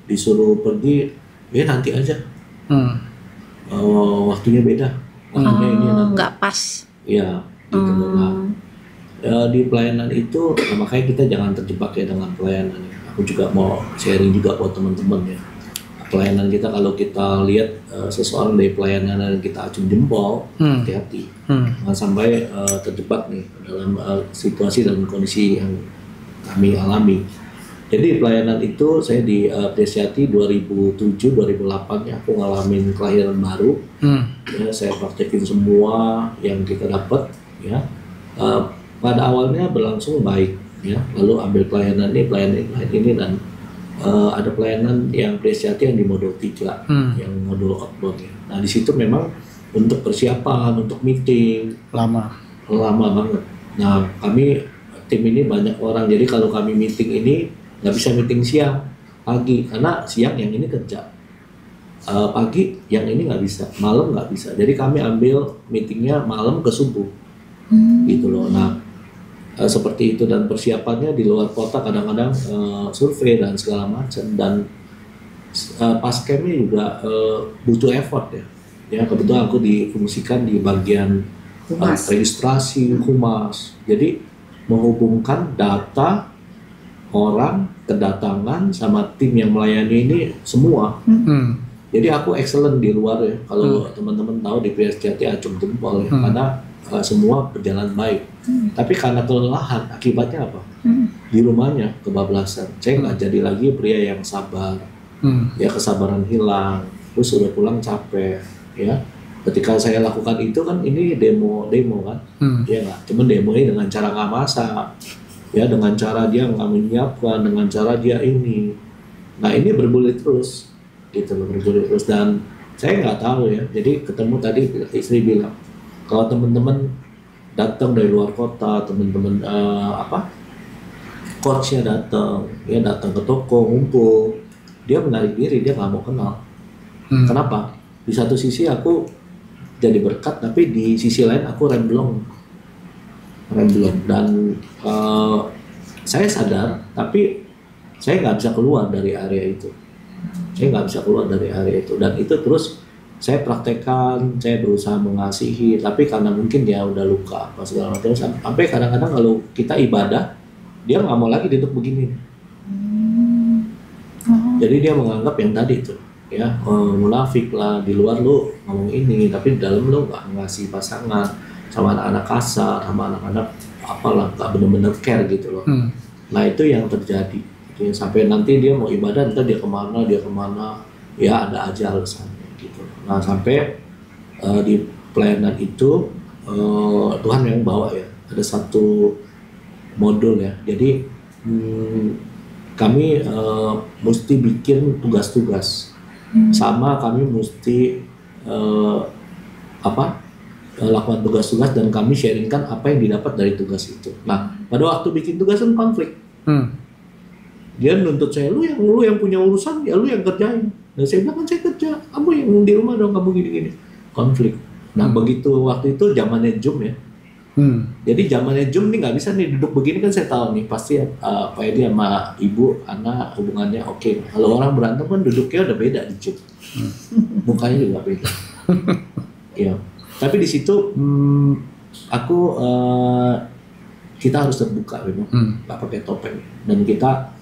[SPEAKER 1] disuruh pergi, ya nanti aja. Waktunya beda, waktunya ini
[SPEAKER 3] nggak pas.
[SPEAKER 1] Iya. Gitu. Nah, di pelayanan itu makanya kita jangan terjebak ya dengan pelayanan. Aku juga mau sharing juga buat teman-teman ya. Pelayanan kita kalau kita lihat seseorang dari pelayanan dan kita acung jempol, hati-hati, jangan sampai terjebak nih dalam situasi dan kondisi yang kami alami. Jadi pelayanan itu saya di Presiati 2007-2008 ya, aku ngalamin kelahiran baru. Ya, saya praktekin semua yang kita dapat. Ya, pada awalnya berlangsung baik, ya. Lalu ambil pelayanan ini dan ada pelayanan yang Presiati yang di modul 3, yang modul outbound. Ya. Nah di situ memang untuk persiapan, untuk meeting lama banget. Nah kami tim ini banyak orang, jadi kalau kami meeting ini nggak bisa meeting siang, pagi, karena siang yang ini kerja. Pagi yang ini nggak bisa, malam nggak bisa. Jadi kami ambil meetingnya malam ke subuh. Gitu loh. Nah seperti itu, dan persiapannya di luar kota kadang-kadang survei dan segala macam, dan pas campnya juga butuh effort ya. Ya kebetulan aku difungsikan di bagian registrasi humas, jadi menghubungkan data orang, kedatangan sama tim yang melayani ini semua. Jadi aku excellent di luar ya. Kalau teman-teman tahu di PSJT acung jempol ya, karena semua berjalan baik. Tapi karena kelelahan, akibatnya apa? Di rumahnya kebablasan. Saya nggak jadi lagi pria yang sabar. Ya kesabaran hilang. Terus udah pulang capek. Ya ketika saya lakukan itu kan ini demo kan, ya nggak, cuman demo ini dengan cara nggak masak, ya dengan cara dia nggak menyiapkan, dengan cara dia ini, nah ini bergulir terus, gitu loh, bergulir terus. Dan saya nggak tahu ya, jadi ketemu tadi istri bilang kalau teman-teman datang dari luar kota, teman-teman coachnya datang, ya datang ke toko ngumpul, dia menarik diri, dia nggak mau kenal. Kenapa? Di satu sisi aku jadi berkat, tapi di sisi lain aku remblong, dan saya sadar, tapi saya nggak bisa keluar dari area itu, dan itu terus saya praktekkan, saya berusaha mengasihi, tapi karena mungkin dia udah luka apa segala macam, sampai kadang-kadang kalau kita ibadah dia nggak mau lagi duduk begini, jadi dia menganggap yang tadi itu, ya munafik lah, di luar lu ngomong ini tapi di dalam lu nggak ngasih pasangan, sama anak-anak kasar, sama anak-anak apalah, nggak bener-bener care gitu loh. Nah itu yang terjadi, jadi, sampai nanti dia mau ibadah entah dia kemana, ya ada aja alasannya gitu. Nah sampai di pelayanan itu Tuhan yang bawa ya, ada satu modul ya, jadi kami mesti bikin tugas-tugas. Sama kami mesti lakukan tugas-tugas, dan kami sharingkan apa yang didapat dari tugas itu. Nah pada waktu bikin tugas kan konflik, dia nuntut saya, lu yang punya urusan, ya lu yang kerjain. Dan saya bilang kan saya kerja, kamu yang di rumah dong, kamu gini-gini. Konflik. Nah begitu waktu itu zamannya Zoom ya, jadi zamannya Zoom nih nggak bisa nih duduk begini kan, saya tahu nih pasti Pak Edi sama ibu anak hubungannya oke. Kalau orang berantem kan duduknya udah beda di Zoom, mukanya juga beda. Ya, tapi di situ kita harus terbuka memang, nggak pakai topeng, dan kita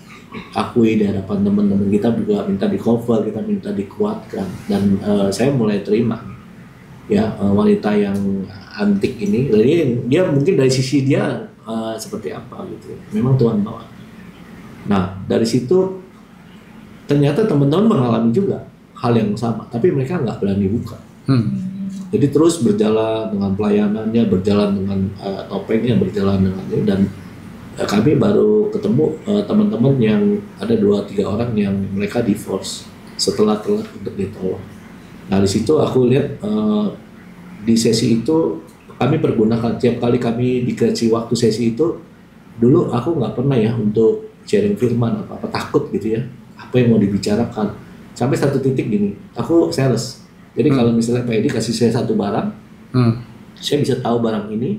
[SPEAKER 1] akui di hadapan teman-teman kita juga minta di cover, kita minta dikuatkan, dan saya mulai terima ya wanita yang antik ini. Jadi dia mungkin dari sisi dia seperti apa gitu, memang Tuhan bawa. Nah dari situ ternyata teman-teman mengalami juga hal yang sama, tapi mereka nggak berani buka. Jadi terus berjalan dengan pelayanannya, berjalan dengan topengnya, berjalan dengan ini, dan kami baru ketemu teman-teman yang ada 2-3 orang yang mereka divorce setelah telat untuk ditolong. Nah di situ aku lihat di sesi itu kami pergunakan, tiap kali kami dikasih waktu sesi itu, dulu aku nggak pernah ya untuk sharing firman apa takut gitu ya, apa yang mau dibicarakan. Sampai satu titik gini, aku sales. Jadi kalau misalnya Pak Edi kasih saya satu barang, saya bisa tahu barang ini,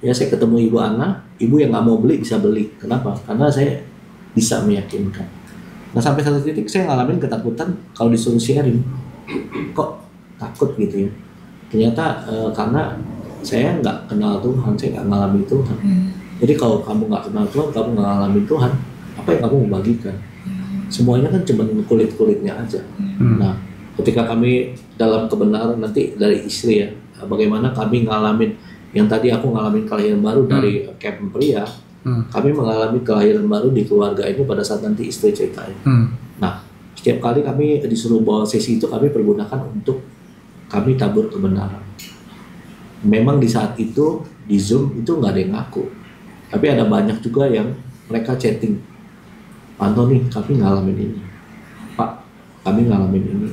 [SPEAKER 1] ya saya ketemu Ibu Ana, Ibu yang nggak mau beli bisa beli. Kenapa? Karena saya bisa meyakinkan. Nah sampai satu titik saya ngalamin ketakutan kalau disuruh sharing, kok takut gitu ya. Ternyata karena saya nggak kenal Tuhan, saya nggak ngalami Tuhan. Jadi kalau kamu nggak kenal Tuhan, kamu nggak ngalami Tuhan, apa yang kamu mau bagikan? Semuanya kan cuma kulit-kulitnya aja. Nah ketika kami dalam kebenaran nanti dari istri ya, bagaimana kami ngalamin yang tadi aku ngalamin kelahiran baru dari camp pria, kami mengalami kelahiran baru di keluarga ini pada saat nanti istri ceritain. Nah setiap kali kami disuruh bawa sesi itu, kami pergunakan untuk kami tabur kebenaran. Memang di saat itu di Zoom itu nggak ada yang ngaku, tapi ada banyak juga yang mereka chatting, Pak Antoni kami ngalamin ini, Pak kami ngalamin ini,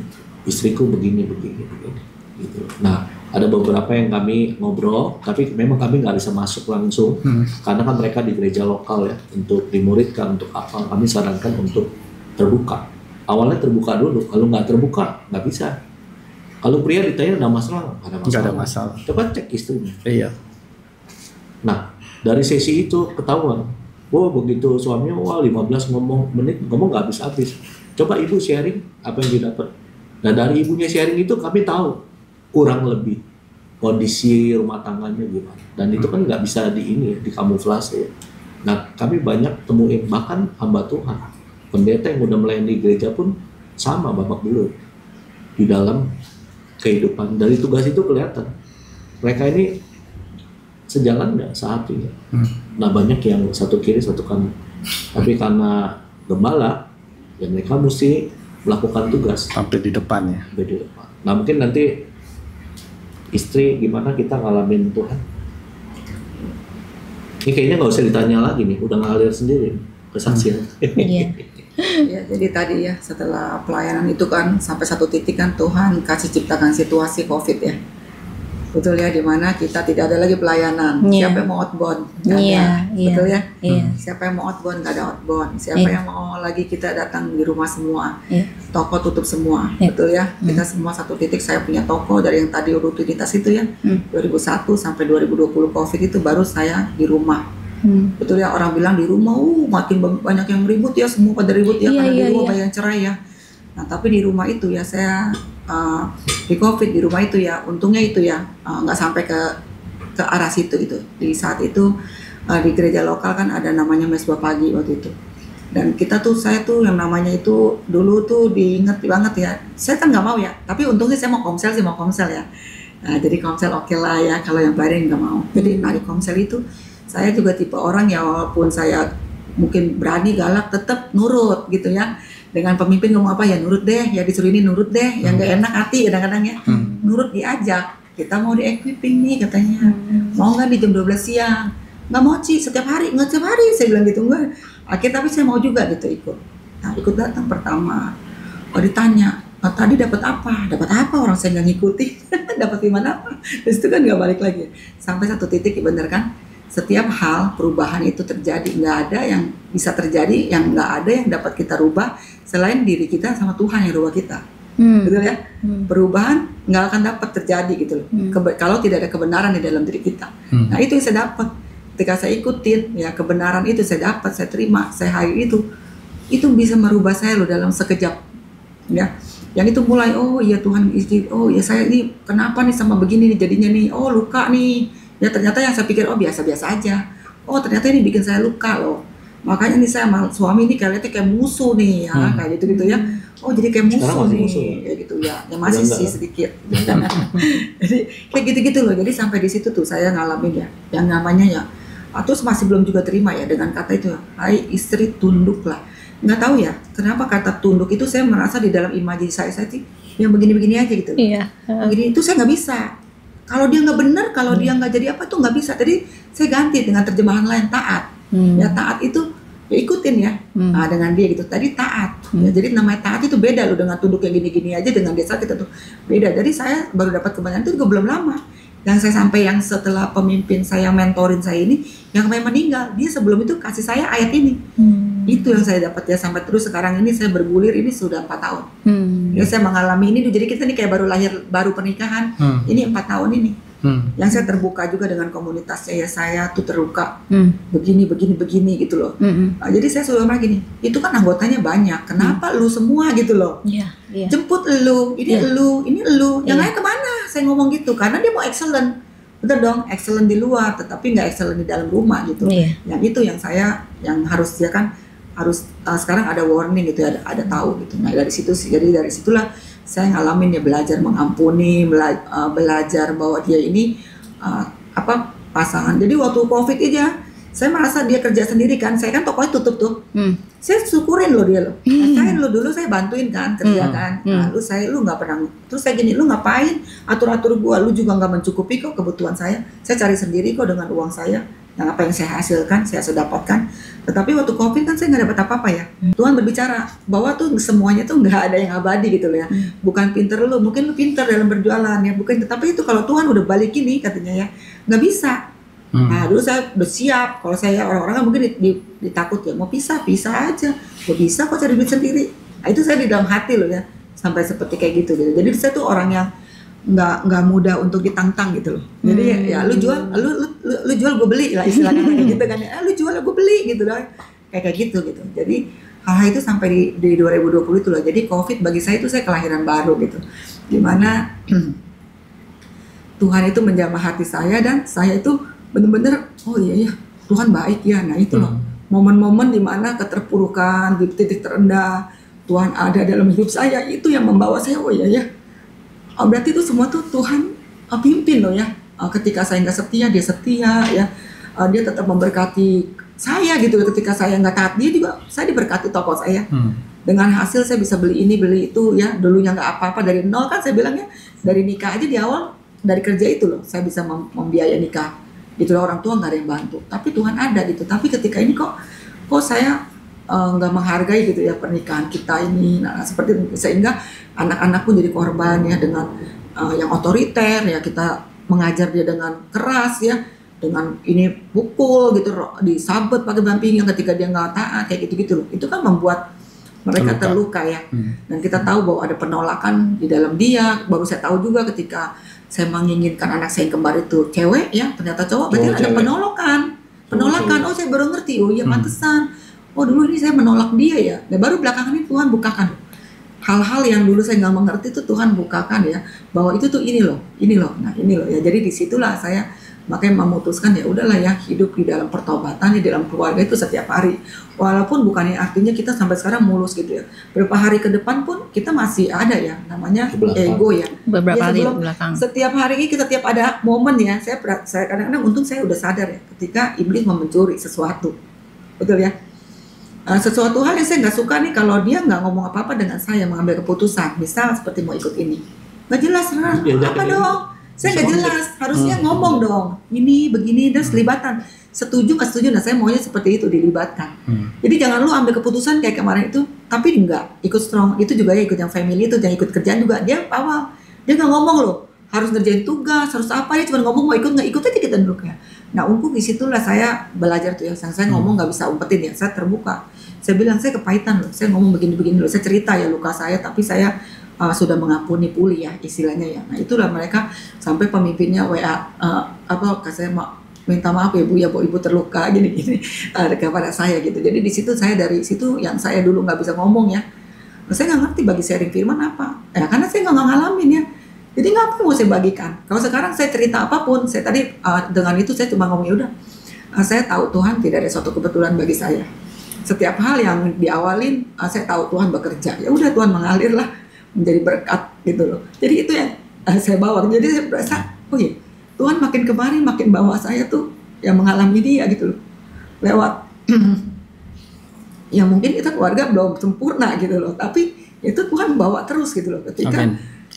[SPEAKER 1] istriku begini gitu. Nah ada beberapa yang kami ngobrol, tapi memang kami nggak bisa masuk langsung karena kan mereka di gereja lokal ya, untuk dimuridkan untuk apa, kami sarankan untuk terbuka. Awalnya terbuka dulu, kalau nggak terbuka nggak bisa. Kalau pria ditanya ada masalah, nggak ada masalah. Coba cek istrinya.
[SPEAKER 5] Iya.
[SPEAKER 1] Nah dari sesi itu ketahuan, begitu suaminya 15 menit ngomong nggak habis-habis. Coba ibu sharing apa yang didapat. Nah dari ibunya sharing itu kami tahu kurang lebih kondisi rumah tangganya gimana. Dan itu kan nggak bisa dikamuflase ya. Nah kami banyak temuin, bahkan hamba Tuhan, pendeta yang udah melayani gereja pun sama babak belur di dalam kehidupan. Dari tugas itu kelihatan mereka ini sejalan nggak sehati ya. Nah banyak yang satu kiri satu kanan, tapi karena gembala ya mereka mesti melakukan tugas
[SPEAKER 5] sampai di depannya.
[SPEAKER 1] Nah mungkin nanti istri gimana kita ngalamin Tuhan? Ini kayaknya nggak usah ditanya lagi nih, udah ngalir sendiri kesaksian.
[SPEAKER 3] Iya.
[SPEAKER 2] Ya, jadi tadi ya setelah pelayanan itu kan sampai satu titik kan Tuhan kasih ciptakan situasi COVID ya. Betul ya, dimana kita tidak ada lagi pelayanan. Siapa yang mau outbound? Nggak ada. Betul ya? Siapa yang mau outbound? Nggak ada outbound. Siapa yang mau lagi kita datang di rumah semua? Toko tutup semua. Betul ya? Kita semua satu titik, saya punya toko dari yang tadi rutinitas itu ya. 2001 sampai 2020 COVID itu baru saya di rumah. Betul ya, orang bilang di rumah makin banyak yang ribut ya, semua pada ribut ya, karena di rumah banyak cerai ya. Nah tapi di rumah itu ya saya di COVID di rumah itu ya, untungnya itu ya nggak sampai ke arah situ itu. Di saat itu di gereja lokal kan ada namanya mesbah pagi waktu itu. Dan saya tuh yang namanya itu dulu tuh diinget banget ya. Saya kan nggak mau ya, tapi untungnya saya mau komsel ya. Nah, jadi komsel oke lah ya, kalau yang bayarin nggak mau. Jadi di komsel itu saya juga tipe orang ya, walaupun saya mungkin berani galak tetap nurut gitu ya. Dengan pemimpin ngomong apa ya nurut deh, ya disuruh ini nurut deh, yang gak enak hati kadang-kadang ya, nurut diajak, kita mau di-equipping nih katanya, mau nggak di jam 12 siang, nggak mau Ci, setiap hari, saya bilang gitu, enggak, akhirnya tapi saya mau juga gitu ikut, nah ikut datang pertama, ditanya, tadi dapat apa orang saya nggak ngikutin, dapat gimana apa, terus itu kan nggak balik lagi, sampai satu titik bener kan, setiap hal perubahan itu terjadi, nggak ada yang bisa terjadi, yang nggak ada yang dapat kita rubah selain diri kita sama Tuhan yang rubah kita, betul ya? Perubahan nggak akan dapat terjadi gitu loh, kalau tidak ada kebenaran di dalam diri kita. Nah itu yang saya dapat, ketika saya ikutin ya kebenaran itu saya dapat, saya terima, saya hari itu bisa merubah saya loh dalam sekejap, ya. Yang itu mulai, oh iya Tuhan, oh ya saya ini kenapa nih sama begini nih jadinya nih, oh luka nih. Ya ternyata yang saya pikir biasa-biasa aja. Oh ternyata ini bikin saya luka loh. Makanya nih saya sama suami ini kayaknya kayak musuh nih ya, kayak gitu ya. Oh jadi kayak musuh nih, kayak gitu ya. Yang masih sih sedikit. Jadi kayak gitu-gitu loh. Jadi sampai di situ tuh saya ngalamin ya, yang namanya ya. Terus masih belum juga terima ya dengan kata itu ya. Hai istri tunduklah. Nggak tahu ya kenapa kata tunduk itu saya merasa di dalam imajinasi saya sih yang begini-begini aja gitu.
[SPEAKER 3] Iya.
[SPEAKER 2] Begini itu saya nggak bisa. Kalau dia nggak benar, kalau dia nggak jadi apa tuh nggak bisa. Jadi saya ganti dengan terjemahan lain, taat. Ya taat itu ya ikutin ya. Nah, dengan dia gitu. Tadi taat. Ya, jadi namanya taat itu beda loh dengan tunduk yang gini-gini aja dengan desa kita tuh beda. Jadi saya baru dapat kebenaran itu juga belum lama. Yang saya sampai yang setelah pemimpin saya mentorin saya ini yang memang meninggal, dia sebelum itu kasih saya ayat ini. Itu yang saya dapat ya sampai terus sekarang ini saya bergulir ini sudah 4 tahun. Ya saya mengalami ini, jadi kita nih kayak baru pernikahan, ini 4 tahun ini. Yang saya terbuka juga dengan komunitasnya ya, saya tuh terluka begini gitu loh. Jadi saya selalu bilang gini, itu kan anggotanya banyak, kenapa lu semua gitu loh. Jemput lu, ini lu, yang lain kemana? Saya ngomong gitu, karena dia mau excellent. Betul dong, excellent di luar, tetapi nggak excellent di dalam rumah gitu. Yang itu yang saya, yang harus dia kan harus sekarang ada warning gitu, ada tahu gitu. Nah dari situ, jadi dari situlah saya ngalamin ya belajar mengampuni, belajar bahwa dia ini pasangan. Jadi waktu COVID aja, saya merasa dia kerja sendiri kan, saya kan tokonya tutup tuh. Saya syukurin loh dia loh. Saya dulu saya bantuin kan kerja kan. Lalu lu nggak pernah. Terus saya gini, lu ngapain atur-atur gua? Lu juga nggak mencukupi kok kebutuhan saya. Saya cari sendiri kok dengan uang saya. Yang apa yang saya hasilkan, saya dapatkan. Tetapi waktu COVID kan saya nggak dapat apa-apa ya. Tuhan berbicara bahwa tuh semuanya tuh nggak ada yang abadi gitu loh ya. Bukan pinter lu, mungkin lu pinter dalam berjualan ya. Bukan, tetapi itu kalau Tuhan udah balik ini katanya ya, nggak bisa. Nah dulu saya udah siap. Kalau saya orang-orang kan mungkin ditakut ya, mau pisah aja. Gue bisa kok cari duit sendiri. Nah itu saya di dalam hati loh ya, sampai seperti kayak gitu. Jadi saya tuh orang yang nggak mudah untuk ditantang gitu loh. Jadi ya lu jual gue beli lah istilahnya kayak gitu kan. Lu jual gue beli gitu loh. Kayak gitu. Jadi hal-hal itu sampai di 2020 itu loh. Jadi COVID bagi saya itu saya kelahiran baru gitu. Dimana Tuhan itu menjamah hati saya dan saya itu benar-benar oh iya ya Tuhan baik ya. Nah itu loh momen-momen dimana keterpurukan di titik terendah Tuhan ada dalam hidup saya, itu yang membawa saya oh iya ya. Berarti itu semua tuh Tuhan pimpin loh ya. Ketika saya nggak setia, dia setia ya. Dia tetap memberkati saya gitu. Ketika saya nggak taat, dia juga saya diberkati toko saya. Dengan hasil saya bisa beli ini beli itu ya. Dulunya nggak apa-apa dari nol kan saya bilangnya, dari nikah aja di awal dari kerja itu loh saya bisa membiayai nikah gitu loh. Orang tua nggak ada yang bantu, tapi Tuhan ada gitu. Tapi ketika ini kok saya nggak menghargai gitu ya pernikahan kita ini. Nah, seperti itu, sehingga anak-anak pun jadi korban ya dengan yang otoriter ya, kita mengajar dia dengan keras ya, dengan ini pukul gitu, disabet pakai bampingan ketika dia nggak taat kayak gitu-gitu loh. Itu kan membuat mereka terluka ya. Dan kita tahu bahwa ada penolakan di dalam dia. Baru saya tahu juga ketika saya menginginkan anak saya yang kembar itu cewek ya, ternyata cowok, berarti ada penolakan. Oh saya baru ngerti, oh iya pantesan. Oh dulu ini saya menolak dia ya. Dan baru belakangan ini Tuhan bukakan hal-hal yang dulu saya nggak mengerti, itu Tuhan bukakan ya, bahwa itu tuh ini loh. Nah ini loh ya. Jadi disitulah saya makanya memutuskan ya udahlah ya, hidup di dalam pertobatan, di dalam keluarga itu setiap hari. Walaupun bukannya artinya kita sampai sekarang mulus gitu ya. Beberapa hari ke depan pun kita masih ada ya namanya ego ya.
[SPEAKER 3] Beberapa hari belakang.
[SPEAKER 2] Setiap hari ini kita tiap ada momen ya. Saya kadang-kadang untung saya udah sadar ya ketika iblis mau mencuri sesuatu. Betul ya. Sesuatu hal yang saya nggak suka nih kalau dia nggak ngomong apa-apa dengan saya, mengambil keputusan. Misal seperti mau ikut ini. Nggak jelas apa dong. Saya nggak jelas, harusnya ngomong dong, ini begini dan selibatan, setuju nggak setuju, nah saya maunya seperti itu, dilibatkan. Jadi jangan lu ambil keputusan kayak kemarin itu, tapi enggak ikut strong, itu juga ya ikut yang family itu, yang ikut kerjaan juga, dia awal, dia nggak ngomong loh, harus ngerjain tugas, harus apa, dia cuma ngomong mau ikut, nggak ikut aja kita dulu ya. Nah untuk disitulah saya belajar tuh ya, saya ngomong nggak bisa umpetin ya, saya terbuka, saya bilang saya kepahitan loh, saya ngomong begini-begini loh, saya cerita ya luka saya, tapi saya sudah mengampuni, pulih ya istilahnya ya. Nah itulah mereka sampai pemimpinnya WA saya minta maaf ya Bu ya, Bu Ibu terluka gini-gini kepada saya gitu. Jadi di situ saya dari situ yang saya dulu nggak bisa ngomong ya, saya nggak ngerti bagi sharing firman apa ya, karena saya nggak ngalamin ya. Jadi ngapa mau saya bagikan? Kalau sekarang saya cerita apapun, saya tadi dengan itu saya cuma ngomong ya udah, saya tahu Tuhan tidak ada suatu kebetulan bagi saya. Setiap hal yang diawalin saya tahu Tuhan bekerja, ya udah Tuhan mengalir lah menjadi berkat gitu loh. Jadi itu yang saya bawa. Jadi saya berasa, oh iya, Tuhan makin kemari makin bawa saya tuh yang mengalami dia gitu loh. Lewat ya mungkin kita keluarga belum sempurna gitu loh, tapi itu Tuhan bawa terus gitu loh. Ketika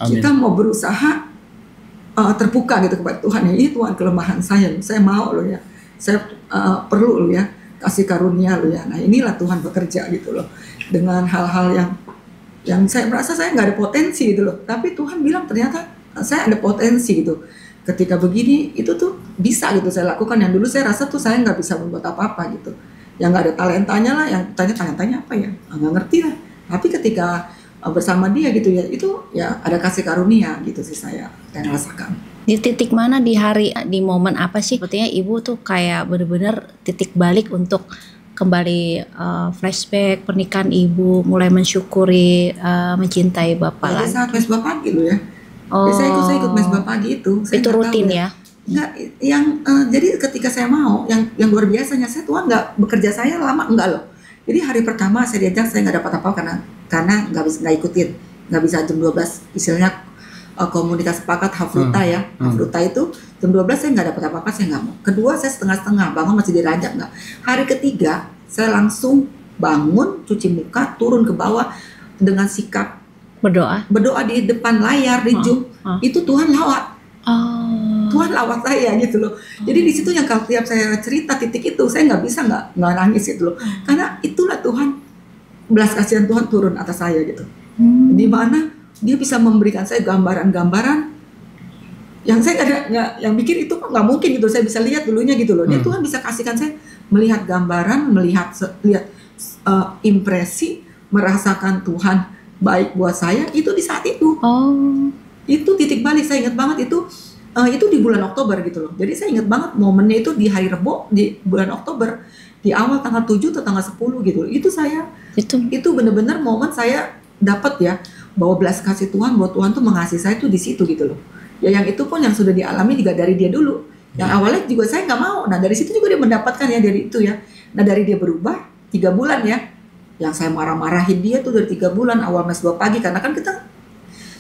[SPEAKER 2] kita mau berusaha terbuka gitu kepada Tuhan, ya ini Tuhan kelemahan saya mau loh ya, saya perlu loh ya kasih karunia loh ya. Nah inilah Tuhan bekerja gitu loh dengan hal-hal yang saya merasa saya nggak ada potensi gitu loh, tapi Tuhan bilang ternyata saya ada potensi gitu. Ketika begini itu tuh bisa gitu saya lakukan, yang dulu saya rasa tuh saya nggak bisa membuat apa-apa gitu, yang nggak ada talentanya lah, yang tanya talentanya apa ya nggak ngerti lah. Tapi ketika bersama dia gitu ya, itu ya ada kasih karunia gitu sih saya rasakan.
[SPEAKER 3] Di titik mana di momen apa sih sepertinya ibu tuh kayak bener-bener titik balik untuk kembali flashback pernikahan ibu, mulai mensyukuri, mencintai bapak lagi?
[SPEAKER 2] Saat mesbah pagi loh ya. Saya ikut mesbah pagi itu.
[SPEAKER 3] Itu rutin ya?
[SPEAKER 2] Enggak, jadi ketika saya mau, yang luar biasanya saya Tuhan nggak bekerja saya lama enggak loh. Jadi hari pertama saya diajak saya nggak dapat apa-apa karena nggak ikutin, nggak bisa jam 12 istilahnya komunitas sepakat Hafruta ya. Hafruta itu jam 12 saya nggak dapat apa-apa, saya nggak mau. Kedua saya setengah-setengah, bangun masih dirajak nggak. Hari ketiga saya langsung bangun, cuci muka, turun ke bawah dengan sikap berdoa di depan layar di Zoom. Itu Tuhan lawat. Tuhan lawat saya gitu loh. Jadi di situ yang kalau tiap saya cerita titik itu saya nggak bisa nggak nangis gitu loh. Karena itulah Tuhan, belas kasihan Tuhan turun atas saya gitu. Di mana Dia bisa memberikan saya gambaran-gambaran yang saya nggak yang pikir itu nggak mungkin gitu saya bisa lihat dulunya gitu loh. Dia Tuhan bisa kasihkan saya melihat gambaran, lihat impresi, merasakan Tuhan baik buat saya itu di saat itu. Itu titik balik, saya ingat banget itu di bulan Oktober gitu loh. Jadi saya ingat banget momennya itu di hari Rebo di bulan Oktober, di awal tanggal 7 atau tanggal 10 gitu. Itu benar-benar momen saya dapat ya, bahwa belas kasih Tuhan, bahwa Tuhan tuh mengasihi saya tuh di situ gitu loh. Ya yang itu pun yang sudah dialami juga dari dia dulu. Yang awalnya juga saya nggak mau. Nah dari situ juga dia mendapatkan ya dari itu ya. Nah dari dia berubah 3 bulan ya. Yang saya marah-marahin dia tuh dari 3 bulan awal mesbah pagi, karena kan kita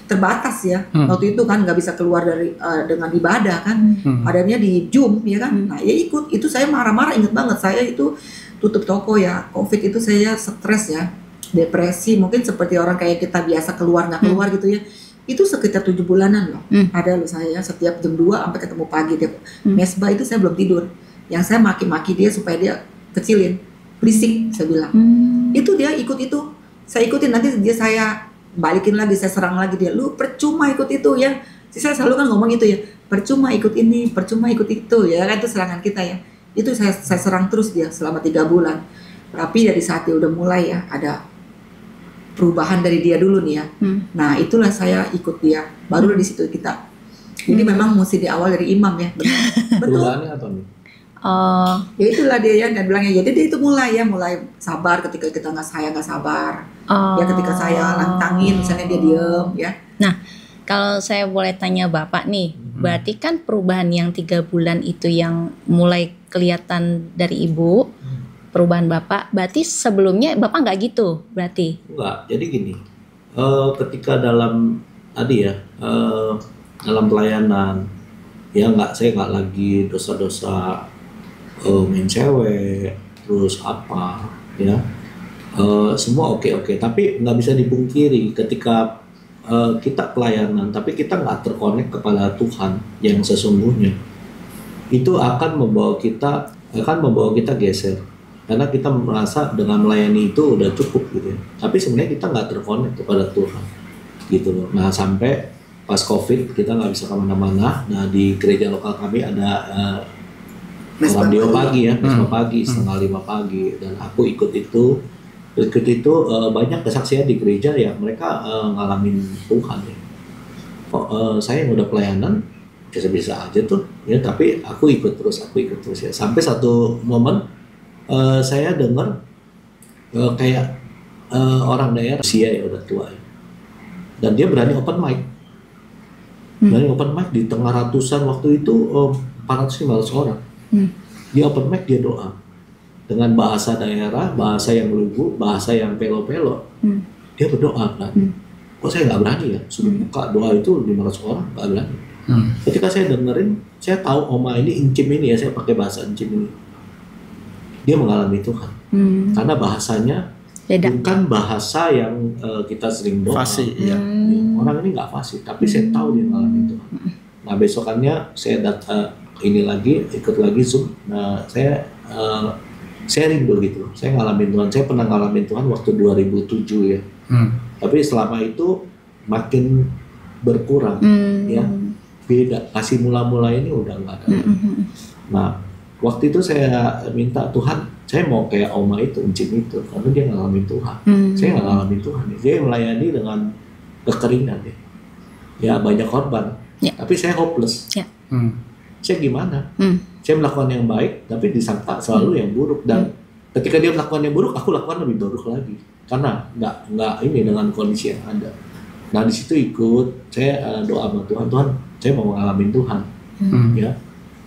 [SPEAKER 2] terbatas ya. Waktu itu kan nggak bisa keluar dari dengan ibadah kan. Adanya di Zoom ya kan. Nah ya ikut. Itu saya marah-marah, inget banget saya itu tutup toko ya. Covid itu saya stres ya. Depresi, mungkin seperti orang kayak kita biasa keluar nggak keluar gitu ya. Itu sekitar 7 bulanan loh. Ada loh saya setiap jam 2 sampai ketemu pagi dia. Mesbah itu saya belum tidur. Yang saya maki-maki dia supaya dia kecilin. Berisik saya bilang. Itu dia ikut itu. Saya ikutin, nanti dia saya balikin lagi, saya serang lagi dia. Lu percuma ikut itu ya. Saya selalu kan ngomong itu ya. Percuma ikut ini, percuma ikut itu ya kan, itu serangan kita ya. Itu saya serang terus dia selama 3 bulan. Tapi dari saat dia udah mulai ya ada perubahan dari dia dulu nih ya. Nah itulah saya ikut dia. Baru di situ kita. Jadi memang mesti di awal dari imam ya. Betul.
[SPEAKER 1] Perubahannya apa nih?
[SPEAKER 2] Ya itulah dia ya, dan bilangnya jadi dia itu mulai sabar ketika kita saya nggak sabar. Ya ketika saya lantangin misalnya dia diem ya.
[SPEAKER 3] Nah kalau saya boleh tanya Bapak nih, berarti kan perubahan yang 3 bulan itu yang mulai kelihatan dari Ibu, perubahan Bapak, berarti sebelumnya Bapak nggak gitu berarti?
[SPEAKER 1] Enggak, jadi gini, ketika dalam tadi ya, dalam pelayanan, ya saya nggak lagi dosa-dosa main cewek, terus apa, ya, semua oke, tapi nggak bisa dipungkiri ketika kita pelayanan, tapi kita nggak terkonek kepada Tuhan yang sesungguhnya, itu akan membawa kita geser. Karena kita merasa dengan melayani itu udah cukup gitu ya. Tapi sebenarnya kita nggak terkonek kepada Tuhan gitu loh. Nah sampai pas COVID kita nggak bisa kemana-mana. Nah di gereja lokal kami ada radio pagi ya, mesbah pagi, 4:30 pagi. Dan aku ikut itu banyak kesaksian di gereja ya, mereka ngalamin Tuhan ya. Saya yang udah pelayanan biasa-biasa aja tuh ya, tapi aku ikut terus ya. Sampai satu momen saya dengar kayak orang daerah usia ya udah tua ya, dan dia berani open mic, di tengah ratusan waktu itu 400-500 orang. Dia open mic, dia doa dengan bahasa daerah, bahasa yang lugu, bahasa yang pelo-pelo. Dia berdoa kan. Kok saya nggak berani ya, sudah buka doa itu 500 orang nggak berani. Ketika saya dengerin, saya tahu Oma ini incim ini ya, saya pakai bahasa incim ini. Dia mengalami Tuhan, karena bahasanya beda. Bukan bahasa yang kita sering doa.
[SPEAKER 5] Fasih, ya.
[SPEAKER 1] Orang ini nggak fasih, tapi saya tahu dia mengalami Tuhan. Nah besokannya saya ikut lagi Zoom. Nah saya sharing begitu. Saya ngalamin Tuhan. Saya pernah ngalamin Tuhan waktu 2007 ya. Tapi selama itu makin berkurang, ya. Beda. Kasih mula-mula ini udah nggak ada. Nah waktu itu saya minta Tuhan, saya mau kayak Oma itu, Encim itu, karena dia ngalamin Tuhan. Saya nggak ngalamin Tuhan. Dia melayani dengan kekeringan ya. Ya banyak korban, tapi saya hopeless. Saya gimana? Saya melakukan yang baik, tapi disangka selalu yang buruk. Dan ketika dia melakukan yang buruk, aku lakukan lebih buruk lagi. Karena nggak ini dengan kondisi yang ada. Nah di situ ikut, saya doa sama Tuhan, saya mau ngalamin Tuhan, ya.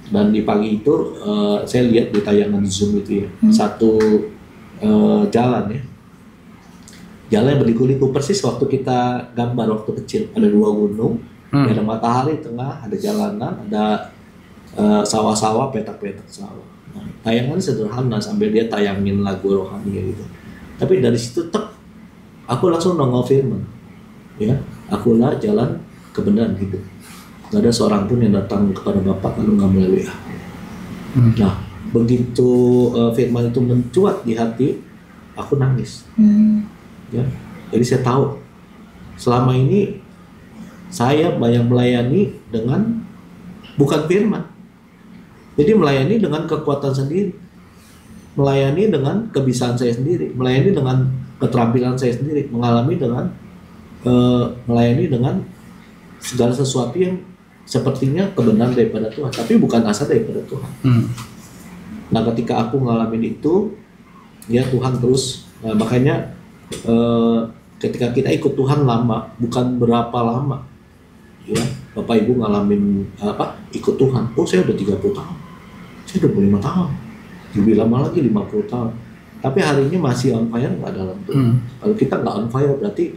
[SPEAKER 1] Dan di pagi itu saya lihat di tayangan Zoom itu ya, satu jalan ya, jalan yang berliku-liku persis waktu kita gambar waktu kecil. Ada 2 gunung, ada matahari tengah, ada jalanan, ada sawah-sawah, petak-petak sawah. Nah, tayangan sederhana sambil dia tayangin lagu rohani gitu. Tapi dari situ aku langsung nongol firman, ya, akulah jalan kebenaran hidup. Gak ada seorang pun yang datang kepada Bapak kalau nggak melalui aku. Nah, begitu firman itu mencuat di hati, aku nangis. Ya, jadi saya tahu selama ini saya banyak melayani dengan bukan firman. Jadi melayani dengan kekuatan sendiri, melayani dengan kebisaan saya sendiri, melayani dengan keterampilan saya sendiri, melayani dengan segala sesuatu yang sepertinya kebenaran daripada Tuhan, tapi bukan asal daripada Tuhan. Nah ketika aku ngalamin itu, ya Tuhan terus, makanya ketika kita ikut Tuhan lama, bukan berapa lama, ya Bapak Ibu ngalamin ikut Tuhan, saya udah 30 tahun, saya udah 25 tahun, lebih lama lagi 50 tahun, tapi hari ini masih on fire nggak dalam Tuhan. Kalau kita nggak on fire berarti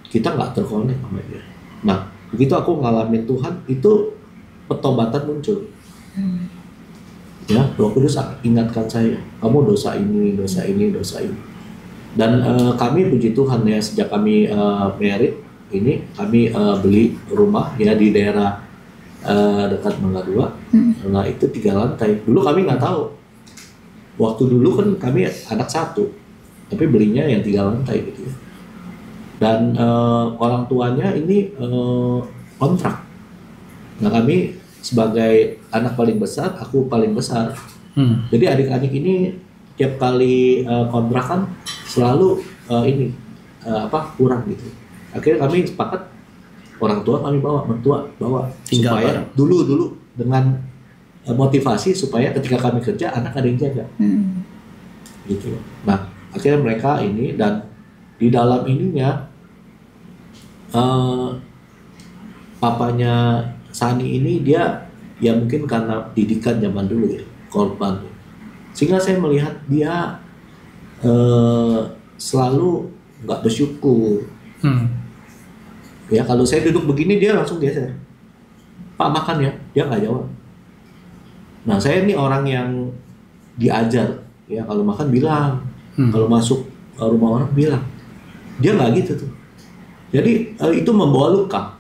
[SPEAKER 1] kita nggak terkonek sama Dia. Nah begitu aku ngalamin Tuhan, itu pertobatan muncul. Ya, Roh Kudus ingatkan saya, kamu dosa ini. Dan kami puji Tuhan ya, sejak kami married, ini kami beli rumah ya di daerah dekat Mangga 2. Nah itu 3 lantai. Dulu kami nggak tahu. Waktu dulu kan kami anak 1, tapi belinya yang 3 lantai gitu ya. Dan orang tuanya ini kontrak. Nah kami sebagai anak paling besar, aku paling besar. Jadi adik-adik ini tiap kali kontrakan selalu kurang gitu. Akhirnya kami sepakat, orang tua kami bawa, mertua bawa,
[SPEAKER 5] tinggal
[SPEAKER 1] supaya dulu dengan motivasi supaya ketika kami kerja anak ada yang jaga. Gitu. Nah akhirnya mereka ini, dan di dalam ininya papanya Sani ini dia ya mungkin karena didikan zaman dulu ya, korban, sehingga saya melihat dia selalu nggak bersyukur. Ya kalau saya duduk begini dia langsung geser, Pak makan ya, dia nggak jawab. Nah saya ini orang yang diajar ya, kalau makan bilang, kalau masuk rumah orang bilang, dia nggak gitu tuh. Jadi itu membawa luka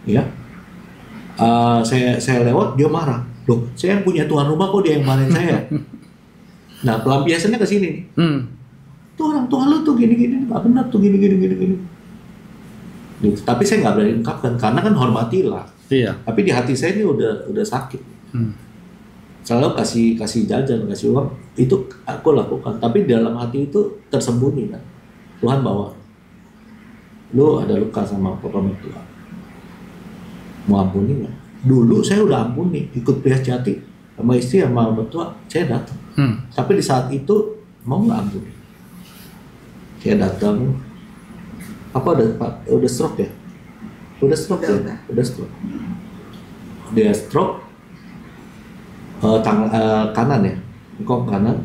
[SPEAKER 1] ya. Saya lewat dia marah, loh saya yang punya tuan rumah kok dia yang marahin saya. Nah pelampiasannya ke sini nih. Tuh orang tua lu tuh gini-gini, nggak benar tuh gini. Gitu. Tapi saya nggak berani ungkapkan karena kan hormatilah.
[SPEAKER 5] Iya.
[SPEAKER 1] Tapi di hati saya ini udah sakit. Selalu kasih jajan, kasih uang, itu aku lakukan. Tapi dalam hati itu tersembunyi kan. Tuhan bawa, lu ada luka sama papa mertua, mau ampuni nggak? Dulu saya udah ampuni, ikut Prias Jati sama istri sama mertua, saya datang. Tapi di saat itu mau nggak ampuni? Saya datang. Apa udah stroke ya? Udah stroke. Dia stroke kanan ya, engkau kanan.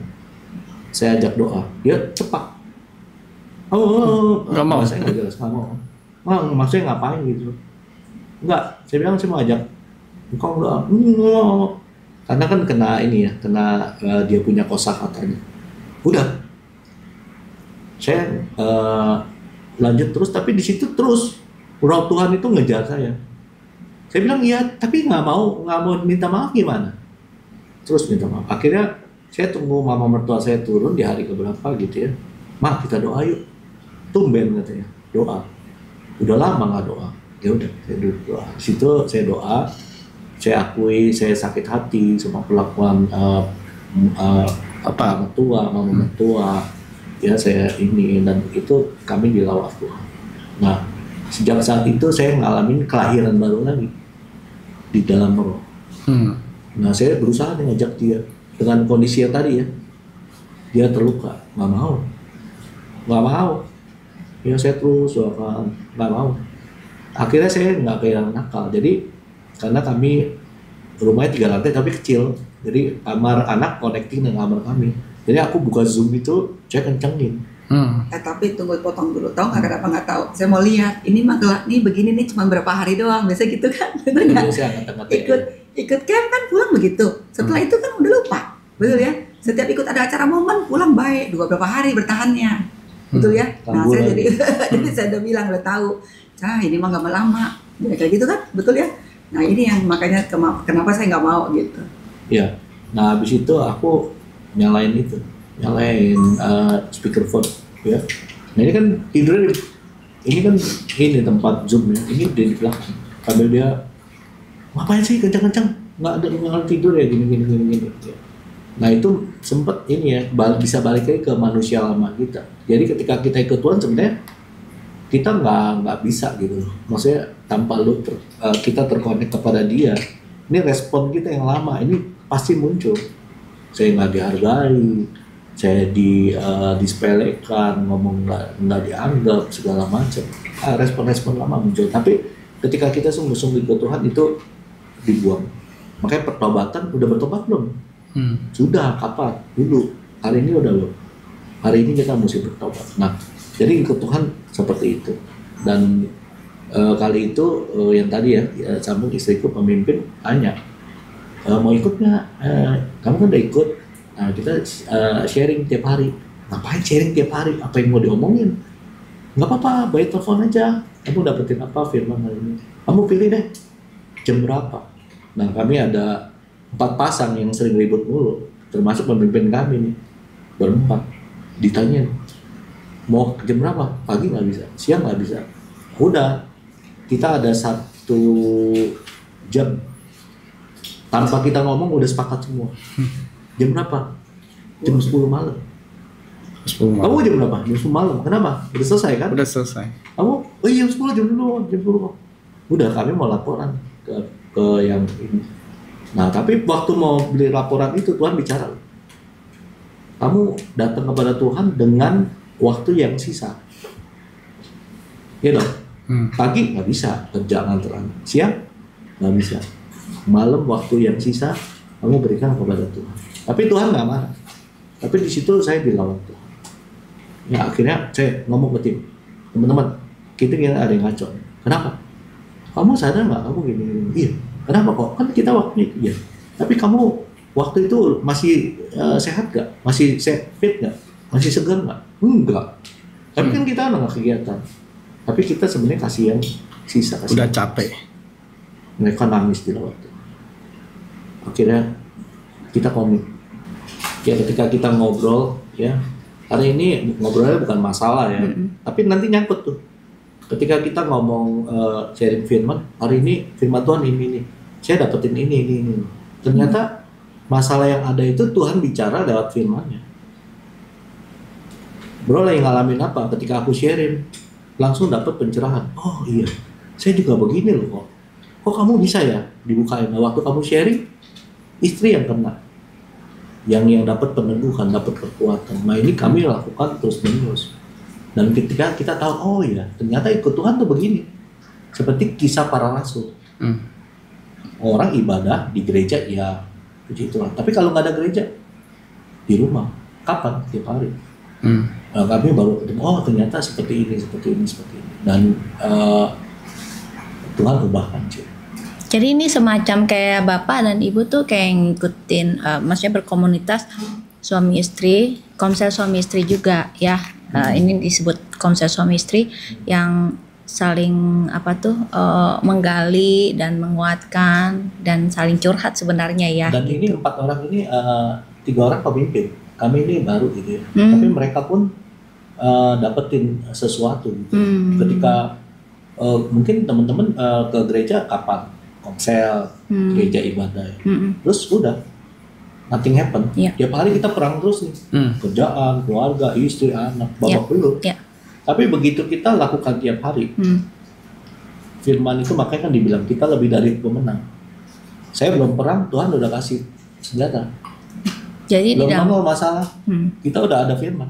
[SPEAKER 1] Saya ajak doa, dia cepat. Nggak mau. Saya nggak jelas, nggak mau. Maksudnya ngapain gitu? Enggak, saya bilang saya mau ajak engkau doa. Karena kan kena ini ya, kena dia punya kosakatanya. Udah, saya lanjut terus, tapi di situ terus Roh Tuhan itu ngejar saya. Saya bilang iya, tapi nggak mau minta maaf gimana? Terus minta maaf. Akhirnya saya tunggu mama mertua saya turun di hari keberapa gitu ya. Ma kita doa yuk. Tumben katanya doa. Udah lama nggak doa. Ya udah saya duduk doa. Di situ saya doa. Saya akui saya sakit hati sama perlakuan mama mertua. Ya saya ini, dan itu kami dilawat Tuhan. Nah sejak saat itu saya ngalamin kelahiran baru lagi di dalam roh. Nah saya berusaha ngajak dia dengan kondisi yang tadi ya, dia terluka, nggak mau. Ya saya terus doakan, nggak mau. Akhirnya saya nggak kehilangan akal. Jadi karena kami rumahnya 3 lantai tapi kecil, jadi kamar anak connecting dengan kamar kami. Jadi aku buka Zoom itu, saya kencengin.
[SPEAKER 2] Tapi tunggu potong dulu, tahu nggak kenapa nggak tahu? Saya mau lihat, ini mah gelap nih begini nih cuma berapa hari doang, biasa gitu kan? Bener nggak? Ikut camp kan pulang begitu. Setelah itu kan udah lupa, betul ya? Setiap ikut ada acara momen pulang baik, berapa hari bertahannya, betul ya? Nah saya jadi saya udah bilang udah tahu, ini mah nggak lama, kayak gitu kan, betul ya? Nah ini yang makanya kenapa saya nggak mau gitu.
[SPEAKER 1] Iya. Nah habis itu aku nyalain speakerphone ya. Nah ini kan tidur, ini kan ini tempat Zoom ya, ini dia di belakang. Sambil dia ngapain sih kencang-kencang, nggak tidur ya gini. Ya. Nah itu sempet ini ya, bisa balik lagi ke manusia lama kita. Jadi ketika kita ikut Tuhan sebenarnya kita nggak bisa gitu, maksudnya tanpa kita terkonek kepada Dia. Ini respon kita yang lama ini pasti muncul. Saya nggak dihargai, saya disepelekan, ngomong nggak dianggap segala macam. Respon-respon lama muncul. Tapi ketika kita sungguh-sungguh ikut Tuhan itu dibuang. Makanya pertobatan, udah bertobat belum? Sudah, kapan? Dulu. Hari ini udah belum? Hari ini kita mesti bertobat. Nah, jadi ikut Tuhan seperti itu. Dan kali itu yang tadi ya sambung istriku pemimpin tanya, mau ikut nggak? Kamu kan udah ikut. Nah, kita sharing tiap hari. Ngapain sharing tiap hari? Apa yang mau diomongin? Nggak apa-apa, by telepon aja. kamu dapetin apa firman hari ini? Kamu pilih deh jam berapa. Nah kami ada 4 pasang yang sering ribut mulu, termasuk pemimpin kami nih berempat. Ditanyain mau jam berapa? Pagi nggak bisa, siang nggak bisa. Udah, kita ada 1 jam tanpa kita ngomong udah sepakat semua. Jam berapa? Jam 10 malam.
[SPEAKER 5] 10 malam.
[SPEAKER 1] Kamu jam berapa? Jam 10 malam. Kenapa? Udah selesai kan?
[SPEAKER 5] Udah selesai.
[SPEAKER 1] Kamu, oh iya jam 10 jam dulu, jam 10. Udah, kami mau laporan ke yang ini. Nah, tapi waktu mau beli laporan itu Tuhan bicara. Kamu datang kepada Tuhan dengan waktu yang sisa. Ya dong. Pagi nggak bisa kerja nganteran. Siang nggak bisa. Malam waktu yang sisa kamu berikan kepada Tuhan. Tapi Tuhan nggak marah. Tapi di situ saya dilawan Tuhan. Ya akhirnya saya ngomong ke tim, teman-teman, kita ada yang ngaco. Kenapa? Kamu sadar nggak kamu gini? Iya. Kenapa kok? Kan kita waktunya iya. Tapi kamu waktu itu masih sehat nggak? Masih fit nggak? Masih segar nggak? Enggak. Tapi kan kita nggak kegiatan. Tapi kita sebenarnya kasih yang sisa.
[SPEAKER 5] Udah capek.
[SPEAKER 1] Mereka nangis di waktu. Akhirnya kita komit. Ya ketika kita ngobrol, ya hari ini ngobrolnya bukan masalah ya, tapi nanti nyangkut tuh. Ketika kita ngomong sharing firman, hari ini firman Tuhan ini nih, saya dapetin ini. Ternyata masalah yang ada itu Tuhan bicara lewat firman-Nya. Bro lagi ngalamin apa? Ketika aku sharing, langsung dapat pencerahan. Oh iya, saya juga begini loh kok. Kok kamu bisa ya dibukain? Nah, waktu kamu sharing, istri yang kena. Yang dapat peneduhan, dapat kekuatan. Nah ini kami lakukan terus menerus. Dan ketika kita tahu, oh ya ternyata ikut Tuhan tuh begini. Seperti kisah para rasul. Orang ibadah di gereja ya puji Tuhan. Tapi kalau nggak ada gereja di rumah, kapan? Tiap hari. Nah, kami baru oh ternyata seperti ini. Dan Tuhan ubahkan cuy.
[SPEAKER 3] Jadi ini semacam kayak bapak dan ibu tuh kayak ngikutin, maksudnya berkomunitas suami istri, komsel suami istri juga ya. Ini disebut komsel suami istri yang saling menggali dan menguatkan dan saling curhat sebenarnya ya.
[SPEAKER 1] Dan
[SPEAKER 3] gitu.
[SPEAKER 1] Ini 4 orang ini 3 orang pemimpin. Kami ini baru gitu ya. Tapi mereka pun dapetin sesuatu gitu. Ketika mungkin teman-teman ke gereja kapan? Komsel, gereja ibadah, terus udah nothing happen. Tiap hari kita perang terus nih, kerjaan, keluarga, istri, anak, bapak belum. Tapi begitu kita lakukan tiap hari, firman itu makanya kan dibilang kita lebih dari pemenang. Saya belum perang, Tuhan udah kasih senjata.
[SPEAKER 3] Jadi
[SPEAKER 1] belum nongol masalah, kita udah ada firman.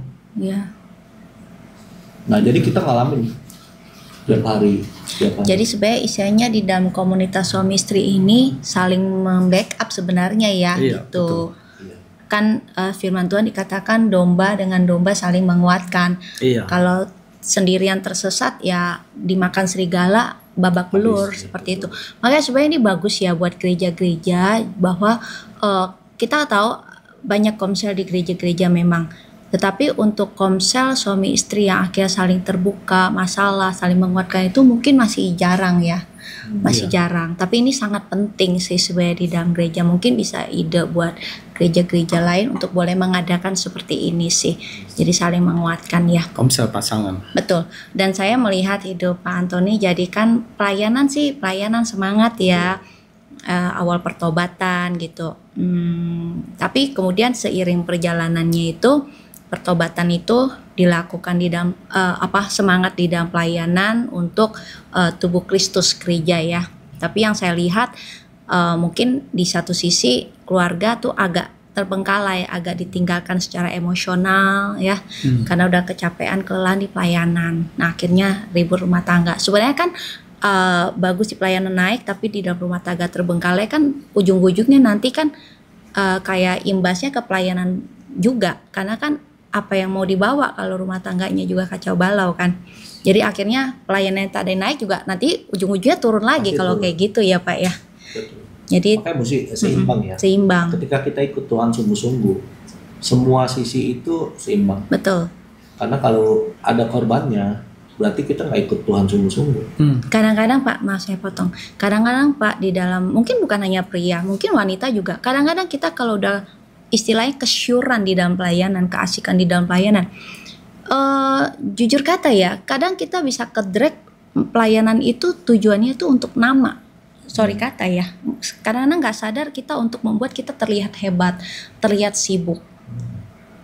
[SPEAKER 1] Nah jadi kita ngalamin tiap hari.
[SPEAKER 3] Jadi sebenarnya istilahnya di dalam komunitas suami istri ini saling membackup sebenarnya ya, gitu.
[SPEAKER 1] Betul.
[SPEAKER 3] Kan firman Tuhan dikatakan domba dengan domba saling menguatkan. Kalau sendirian tersesat ya dimakan serigala babak belur seperti itu. Makanya sebenarnya ini bagus ya buat gereja-gereja bahwa kita tahu banyak komsel di gereja-gereja memang. Tetapi untuk komsel suami istri yang akhirnya saling terbuka masalah, saling menguatkan itu mungkin masih jarang ya. Masih jarang. Tapi ini sangat penting sih sebenarnya di dalam gereja. Mungkin bisa ide buat gereja-gereja lain untuk boleh mengadakan seperti ini sih. Jadi saling menguatkan ya.
[SPEAKER 5] Komsel pasangan.
[SPEAKER 3] Betul. Dan saya melihat hidup Pak Antoni jadikan pelayanan semangat ya. Awal pertobatan gitu. Tapi kemudian seiring perjalanannya itu pertobatan itu dilakukan di dalam semangat di dalam pelayanan untuk tubuh Kristus gereja ya. Tapi yang saya lihat mungkin di satu sisi keluarga tuh agak terbengkalai, agak ditinggalkan secara emosional ya, karena udah kecapean kelelahan di pelayanan. Nah akhirnya ribut rumah tangga. Sebenarnya kan bagus di pelayanan naik, tapi di dalam rumah tangga terbengkalai kan ujung-ujungnya nanti kan kayak imbasnya ke pelayanan juga, karena kan apa yang mau dibawa kalau rumah tangganya juga kacau balau kan. Jadi akhirnya pelayanan yang tak ada naik juga nanti ujung-ujungnya turun lagi kalau kayak gitu ya Pak ya.
[SPEAKER 1] Betul.
[SPEAKER 3] Jadi
[SPEAKER 1] makanya mesti seimbang ya.
[SPEAKER 3] Seimbang.
[SPEAKER 1] Ketika kita ikut Tuhan sungguh-sungguh, semua sisi itu seimbang.
[SPEAKER 3] Betul.
[SPEAKER 1] Karena kalau ada korbannya, berarti kita nggak ikut Tuhan sungguh-sungguh.
[SPEAKER 3] Kadang-kadang Pak, maaf saya potong. Kadang-kadang Pak di dalam, mungkin bukan hanya pria, mungkin wanita juga. Kadang-kadang kita kalau udah istilahnya kesyuran di dalam pelayanan, keasikan di dalam pelayanan. Jujur kata ya, kadang kita bisa kedrag pelayanan itu tujuannya itu untuk nama. Sorry kata ya, kadang-kadang nggak sadar kita untuk membuat kita terlihat hebat, terlihat sibuk.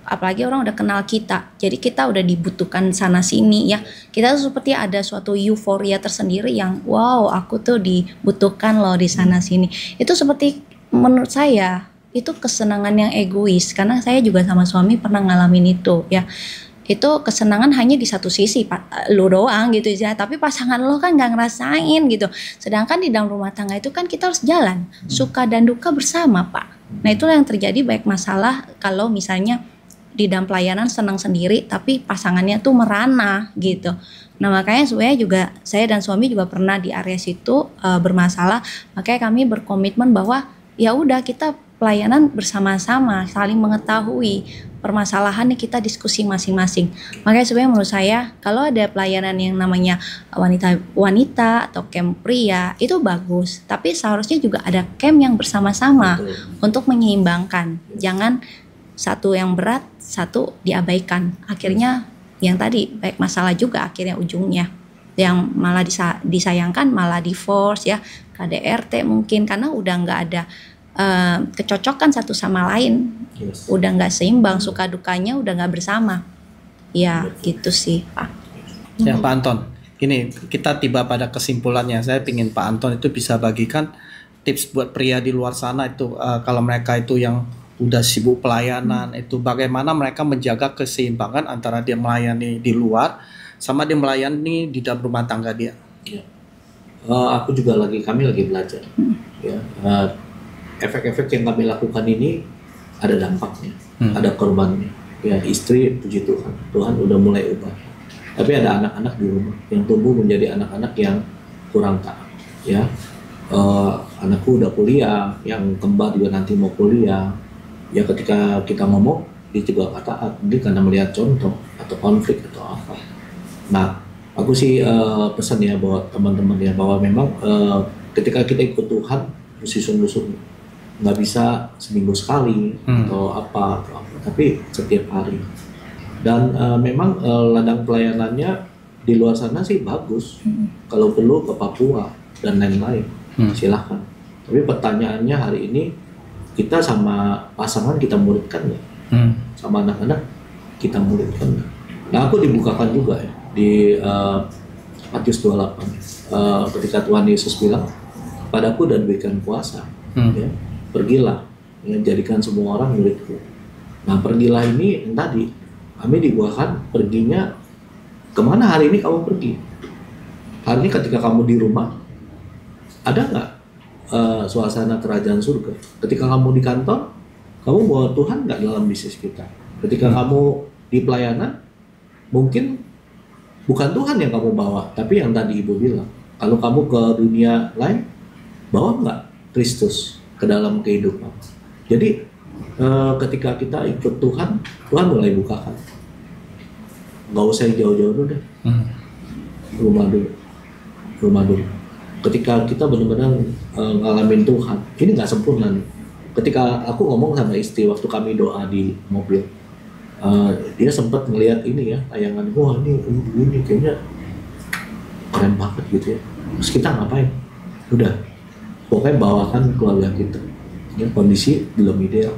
[SPEAKER 3] Apalagi orang udah kenal kita, jadi kita udah dibutuhkan sana sini ya. Kita tuh seperti ada suatu euforia tersendiri yang wow, aku tuh dibutuhkan loh di sana sini. Itu seperti menurut saya itu kesenangan yang egois, karena saya juga sama suami pernah ngalamin itu ya. Itu kesenangan hanya di satu sisi, lo doang gitu ya, tapi pasangan lo kan nggak ngerasain gitu. Sedangkan di dalam rumah tangga itu kan kita harus jalan, suka dan duka bersama Pak. Nah itulah yang terjadi, baik masalah kalau misalnya di dalam pelayanan senang sendiri tapi pasangannya tuh merana gitu. Nah makanya sebenarnya juga saya dan suami juga pernah di area situ bermasalah, makanya kami berkomitmen bahwa ya udah kita pelayanan bersama-sama, saling mengetahui permasalahan nih, kita diskusi masing-masing. Makanya sebenarnya menurut saya kalau ada pelayanan yang namanya wanita atau camp pria itu bagus, tapi seharusnya juga ada camp yang bersama-sama untuk menyeimbangkan. Jangan satu yang berat, satu diabaikan. Akhirnya yang tadi baik masalah juga akhirnya ujungnya yang malah disayangkan malah divorce ya, KDRT mungkin karena udah nggak ada kecocokan satu sama lain, udah nggak seimbang, suka dukanya udah nggak bersama, ya gitu sih Pak.
[SPEAKER 5] Ya Pak Anton, ini kita tiba pada kesimpulannya. Saya ingin Pak Anton itu bisa bagikan tips buat pria di luar sana itu kalau mereka itu yang udah sibuk pelayanan itu bagaimana mereka menjaga keseimbangan antara dia melayani di luar sama dia melayani di dalam rumah tangga dia.
[SPEAKER 1] Ya. Kami lagi belajar. Ya. Efek-efek yang kami lakukan ini ada dampaknya, ada korbannya. Ya, istri puji Tuhan, Tuhan udah mulai ubah. Tapi ada anak-anak di rumah yang tumbuh menjadi anak-anak yang kurang taat. Ya, anakku udah kuliah, yang kembar juga nanti mau kuliah. Ya, ketika kita ngomong, dia juga nggak taat. Dia karena melihat contoh atau konflik atau apa. Nah, aku sih pesan ya buat teman-teman ya bahwa memang ketika kita ikut Tuhan mesti sungguh-sungguh. Nggak bisa seminggu sekali atau apa, tapi setiap hari. Dan memang ladang pelayanannya di luar sana sih bagus. Kalau perlu ke Papua dan lain-lain, silahkan. Tapi pertanyaannya hari ini, kita sama pasangan kita muridkan nggak? Sama anak-anak kita muridkan nggak? Nah aku dibukakan juga ya di Matius 28 ketika Tuhan Yesus bilang, padaku dan berikan kuasa. Ya. Pergilah, ya, jadikan semua orang muridku. Nah pergilah ini yang tadi kami dibuahkan perginya kemana hari ini kamu pergi? Hari ini ketika kamu di rumah ada nggak suasana kerajaan surga? Ketika kamu di kantor, kamu bawa Tuhan nggak dalam bisnis kita? Ketika kamu di pelayanan, mungkin bukan Tuhan yang kamu bawa, tapi yang tadi Ibu bilang. Kalau kamu ke dunia lain, bawa nggak Kristus ke dalam kehidupan. Jadi ketika kita ikut Tuhan, Tuhan mulai bukakan. Nggak usah jauh-jauh dulu deh. Rumah dulu. Ketika kita benar-benar ngalamin Tuhan, ini nggak sempurna nih. Ketika aku ngomong sama istri waktu kami doa di mobil, dia sempat ngelihat ini ya tayangan, wah ini kayaknya keren banget gitu ya. Terus kita ngapain? Udah. Pokoknya bawakan keluarga kita, ya, kondisi belum ideal,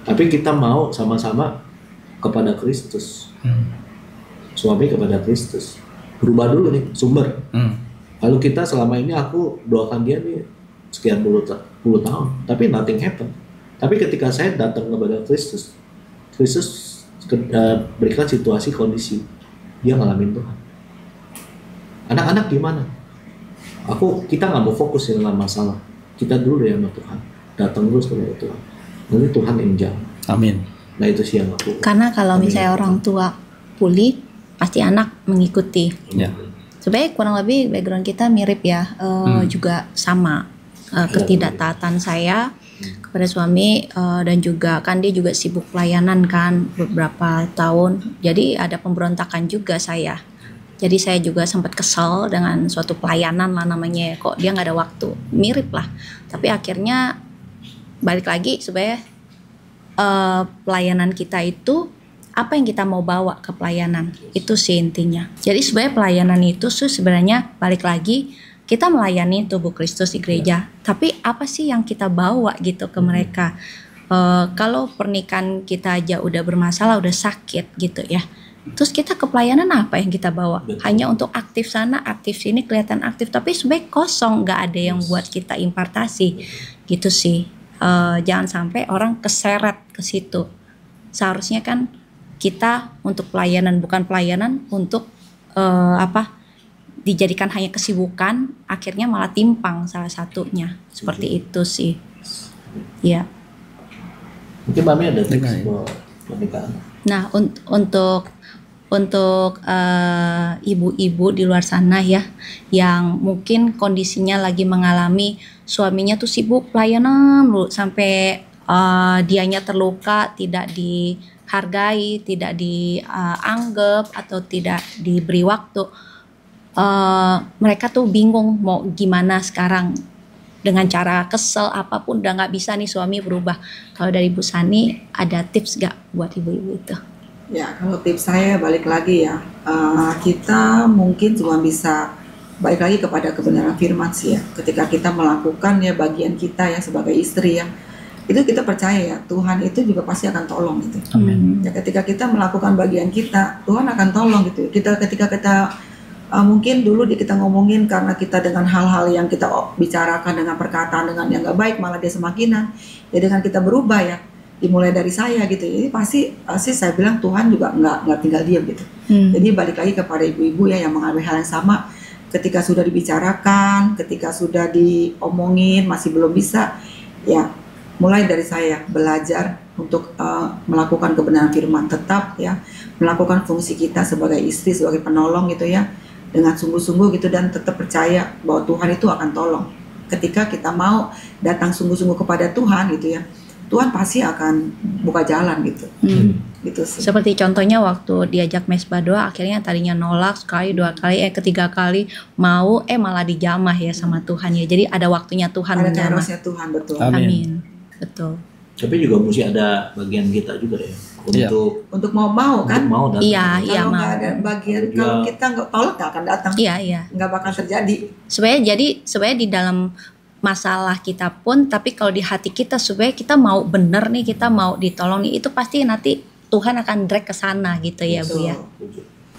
[SPEAKER 1] tapi kita mau sama-sama kepada Kristus, suami kepada Kristus, berubah dulu nih sumber. Lalu kita selama ini aku doakan dia nih sekian puluh tahun, tapi nothing happen. Tapi ketika saya datang kepada Kristus, Kristus berikan situasi kondisi dia ngalamin Tuhan. Anak-anak gimana? Kita nggak mau fokus dengan masalah, kita dulu ya sama Tuhan, datang terus kepada Tuhan, nanti Tuhan yang jalan.
[SPEAKER 5] Amin.
[SPEAKER 1] Nah itu sih yang aku.
[SPEAKER 3] Karena kalau misalnya orang tua pulih, pasti anak mengikuti.
[SPEAKER 5] Ya.
[SPEAKER 3] Sebenarnya kurang lebih background kita mirip ya, juga sama ketidaktaatan saya kepada suami dan juga kan dia juga sibuk pelayanan kan beberapa tahun, jadi ada pemberontakan juga saya. Jadi saya juga sempat kesal dengan suatu pelayanan lah namanya, kok dia nggak ada waktu, mirip lah. Tapi akhirnya balik lagi sebenarnya pelayanan kita itu apa yang kita mau bawa ke pelayanan, itu sih intinya. Jadi sebenarnya pelayanan itu sebenarnya balik lagi kita melayani tubuh Kristus di gereja, tapi apa sih yang kita bawa gitu ke mereka? Kalau pernikahan kita aja udah bermasalah, udah sakit gitu ya, terus kita ke pelayanan apa yang kita bawa? Hanya untuk aktif sana, aktif sini, kelihatan aktif, tapi sebenarnya kosong, nggak ada yang buat kita impartasi gitu sih. Jangan sampai orang keseret ke situ. Seharusnya kan kita untuk pelayanan, bukan pelayanan untuk dijadikan hanya kesibukan, akhirnya malah timpang salah satunya. Seperti itu sih. Ya.
[SPEAKER 1] Mungkin Mami ada tips buat pernikahan.
[SPEAKER 3] Nah, untuk ibu-ibu di luar sana ya, yang mungkin kondisinya lagi mengalami suaminya tuh sibuk pelayanan lu sampai dianya terluka, tidak dihargai, tidak dianggap atau tidak diberi waktu. Mereka tuh bingung mau gimana sekarang. Dengan cara kesel apapun udah nggak bisa nih suami berubah. Kalau dari Bu Sani ada tips gak buat ibu-ibu itu?
[SPEAKER 2] Ya, kalau tips saya balik lagi ya, kita mungkin cuma bisa balik lagi kepada kebenaran firman sih ya. Ketika kita melakukan ya bagian kita ya sebagai istri ya, itu kita percaya ya Tuhan itu juga pasti akan tolong gitu.
[SPEAKER 5] Amin.
[SPEAKER 2] Ya, ketika kita melakukan bagian kita, Tuhan akan tolong gitu. Ketika kita mungkin dulu kita ngomongin karena kita dengan hal-hal yang kita bicarakan dengan perkataan dengan yang nggak baik malah dia semakinan. Ya dengan kita berubah ya, dimulai dari saya gitu. Jadi pasti saya bilang Tuhan juga nggak tinggal diam gitu. Jadi balik lagi kepada ibu-ibu ya yang mengalami hal yang sama. Ketika sudah dibicarakan, ketika sudah diomongin masih belum bisa, ya mulai dari saya belajar untuk melakukan kebenaran firman, tetap ya melakukan fungsi kita sebagai istri, sebagai penolong gitu ya, dengan sungguh-sungguh gitu, dan tetap percaya bahwa Tuhan itu akan tolong. Ketika kita mau datang sungguh-sungguh kepada Tuhan gitu ya, Tuhan pasti akan buka jalan gitu. Gitu sih.
[SPEAKER 3] Seperti contohnya waktu diajak mesbah doa, akhirnya tadinya nolak sekali, dua kali, ketiga kali mau, malah dijamah ya sama Tuhan ya. Jadi ada waktunya Tuhan
[SPEAKER 2] ada
[SPEAKER 3] menjamah.
[SPEAKER 2] terusnya Tuhan, betul.
[SPEAKER 3] Amin. Betul.
[SPEAKER 1] Tapi juga mesti ada bagian kita juga ya untuk
[SPEAKER 2] mau kan?
[SPEAKER 1] Untuk mau datang.
[SPEAKER 3] Iya,
[SPEAKER 2] Kalau
[SPEAKER 3] mau.
[SPEAKER 2] nggak ada bagian, kalau kita nggak tolak nggak akan datang.
[SPEAKER 3] Iya.
[SPEAKER 2] Nggak bakal terjadi.
[SPEAKER 3] Sebenarnya di dalam masalah kita pun, tapi kalau di hati kita supaya kita mau bener nih, kita mau ditolong nih, itu pasti nanti Tuhan akan drag ke sana gitu ya, Bu ya.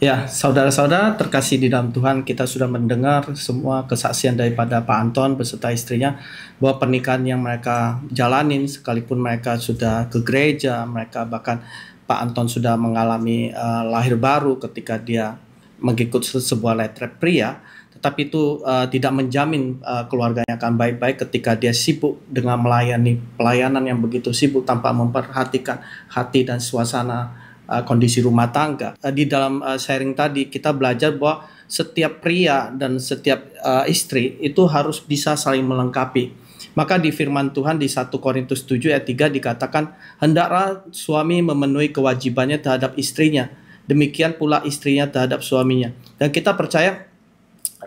[SPEAKER 5] Ya, saudara-saudara terkasih di dalam Tuhan, kita sudah mendengar semua kesaksian daripada Pak Anton beserta istrinya bahwa pernikahan yang mereka jalanin, sekalipun mereka sudah ke gereja, mereka bahkan Pak Anton sudah mengalami lahir baru ketika dia mengikut sebuah retret pria, tetapi itu tidak menjamin keluarganya akan baik-baik ketika dia sibuk dengan melayani pelayanan yang begitu sibuk tanpa memperhatikan hati dan suasana kondisi rumah tangga. Di dalam sharing tadi kita belajar bahwa setiap pria dan setiap istri itu harus bisa saling melengkapi. Maka di firman Tuhan di 1 Korintus 7 ayat 3 dikatakan, hendaklah suami memenuhi kewajibannya terhadap istrinya, demikian pula istrinya terhadap suaminya. Dan kita percaya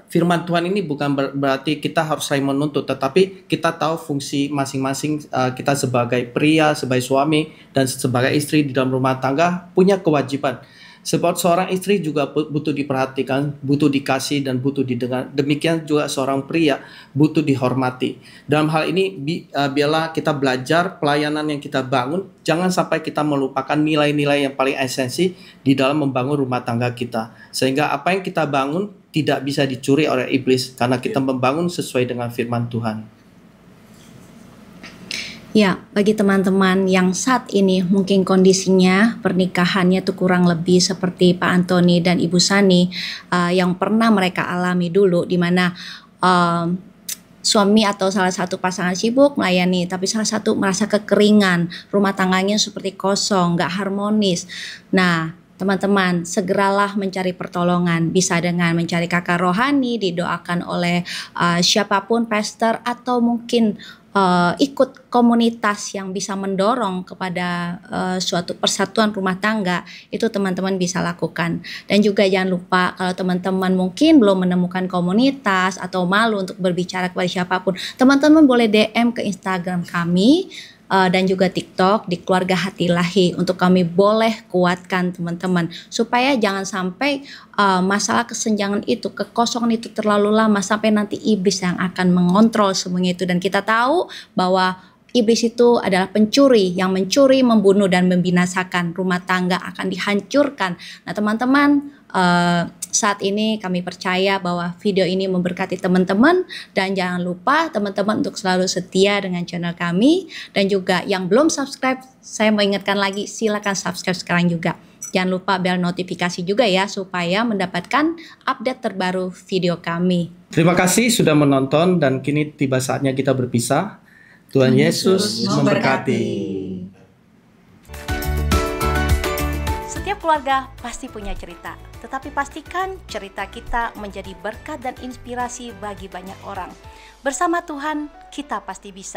[SPEAKER 5] firman Tuhan ini bukan berarti kita harus saling menuntut, tetapi kita tahu fungsi masing-masing kita sebagai pria, sebagai suami, dan sebagai istri di dalam rumah tangga punya kewajiban. Sebab seorang istri juga butuh diperhatikan, butuh dikasih, dan butuh didengar. Demikian juga seorang pria butuh dihormati. Dalam hal ini biarlah kita belajar pelayanan yang kita bangun, jangan sampai kita melupakan nilai-nilai yang paling esensi di dalam membangun rumah tangga kita. Sehingga apa yang kita bangun tidak bisa dicuri oleh iblis karena kita membangun sesuai dengan firman Tuhan.
[SPEAKER 3] Ya, bagi teman-teman yang saat ini mungkin kondisinya pernikahannya tuh kurang lebih seperti Pak Antoni dan Ibu Sani yang pernah mereka alami dulu, di mana suami atau salah satu pasangan sibuk melayani, tapi salah satu merasa kekeringan, rumah tangganya seperti kosong, gak harmonis. Nah, teman-teman, segeralah mencari pertolongan, bisa dengan mencari kakak rohani, didoakan oleh siapapun, pastor, atau mungkin ikut komunitas yang bisa mendorong kepada suatu persatuan rumah tangga, itu teman-teman bisa lakukan. Dan juga jangan lupa kalau teman-teman mungkin belum menemukan komunitas atau malu untuk berbicara kepada siapapun, teman-teman boleh DM ke Instagram kami dan juga TikTok di Keluarga Hati Ilahi, untuk kami boleh kuatkan teman-teman supaya jangan sampai masalah kesenjangan itu, kekosongan itu terlalu lama sampai nanti iblis yang akan mengontrol semuanya itu. Dan kita tahu bahwa iblis itu adalah pencuri yang mencuri, membunuh dan membinasakan. Rumah tangga akan dihancurkan. Nah teman-teman, saat ini kami percaya bahwa video ini memberkati teman-teman, dan jangan lupa teman-teman untuk selalu setia dengan channel kami. Dan juga yang belum subscribe, saya mau ingatkan lagi, silakan subscribe sekarang juga. Jangan lupa bel notifikasi juga ya, supaya mendapatkan update terbaru video kami.
[SPEAKER 5] Terima kasih sudah menonton, dan kini tiba saatnya kita berpisah. Tuhan Yesus memberkati.
[SPEAKER 4] Setiap keluarga pasti punya cerita, tetapi pastikan cerita kita menjadi berkat dan inspirasi bagi banyak orang. Bersama Tuhan, kita pasti bisa.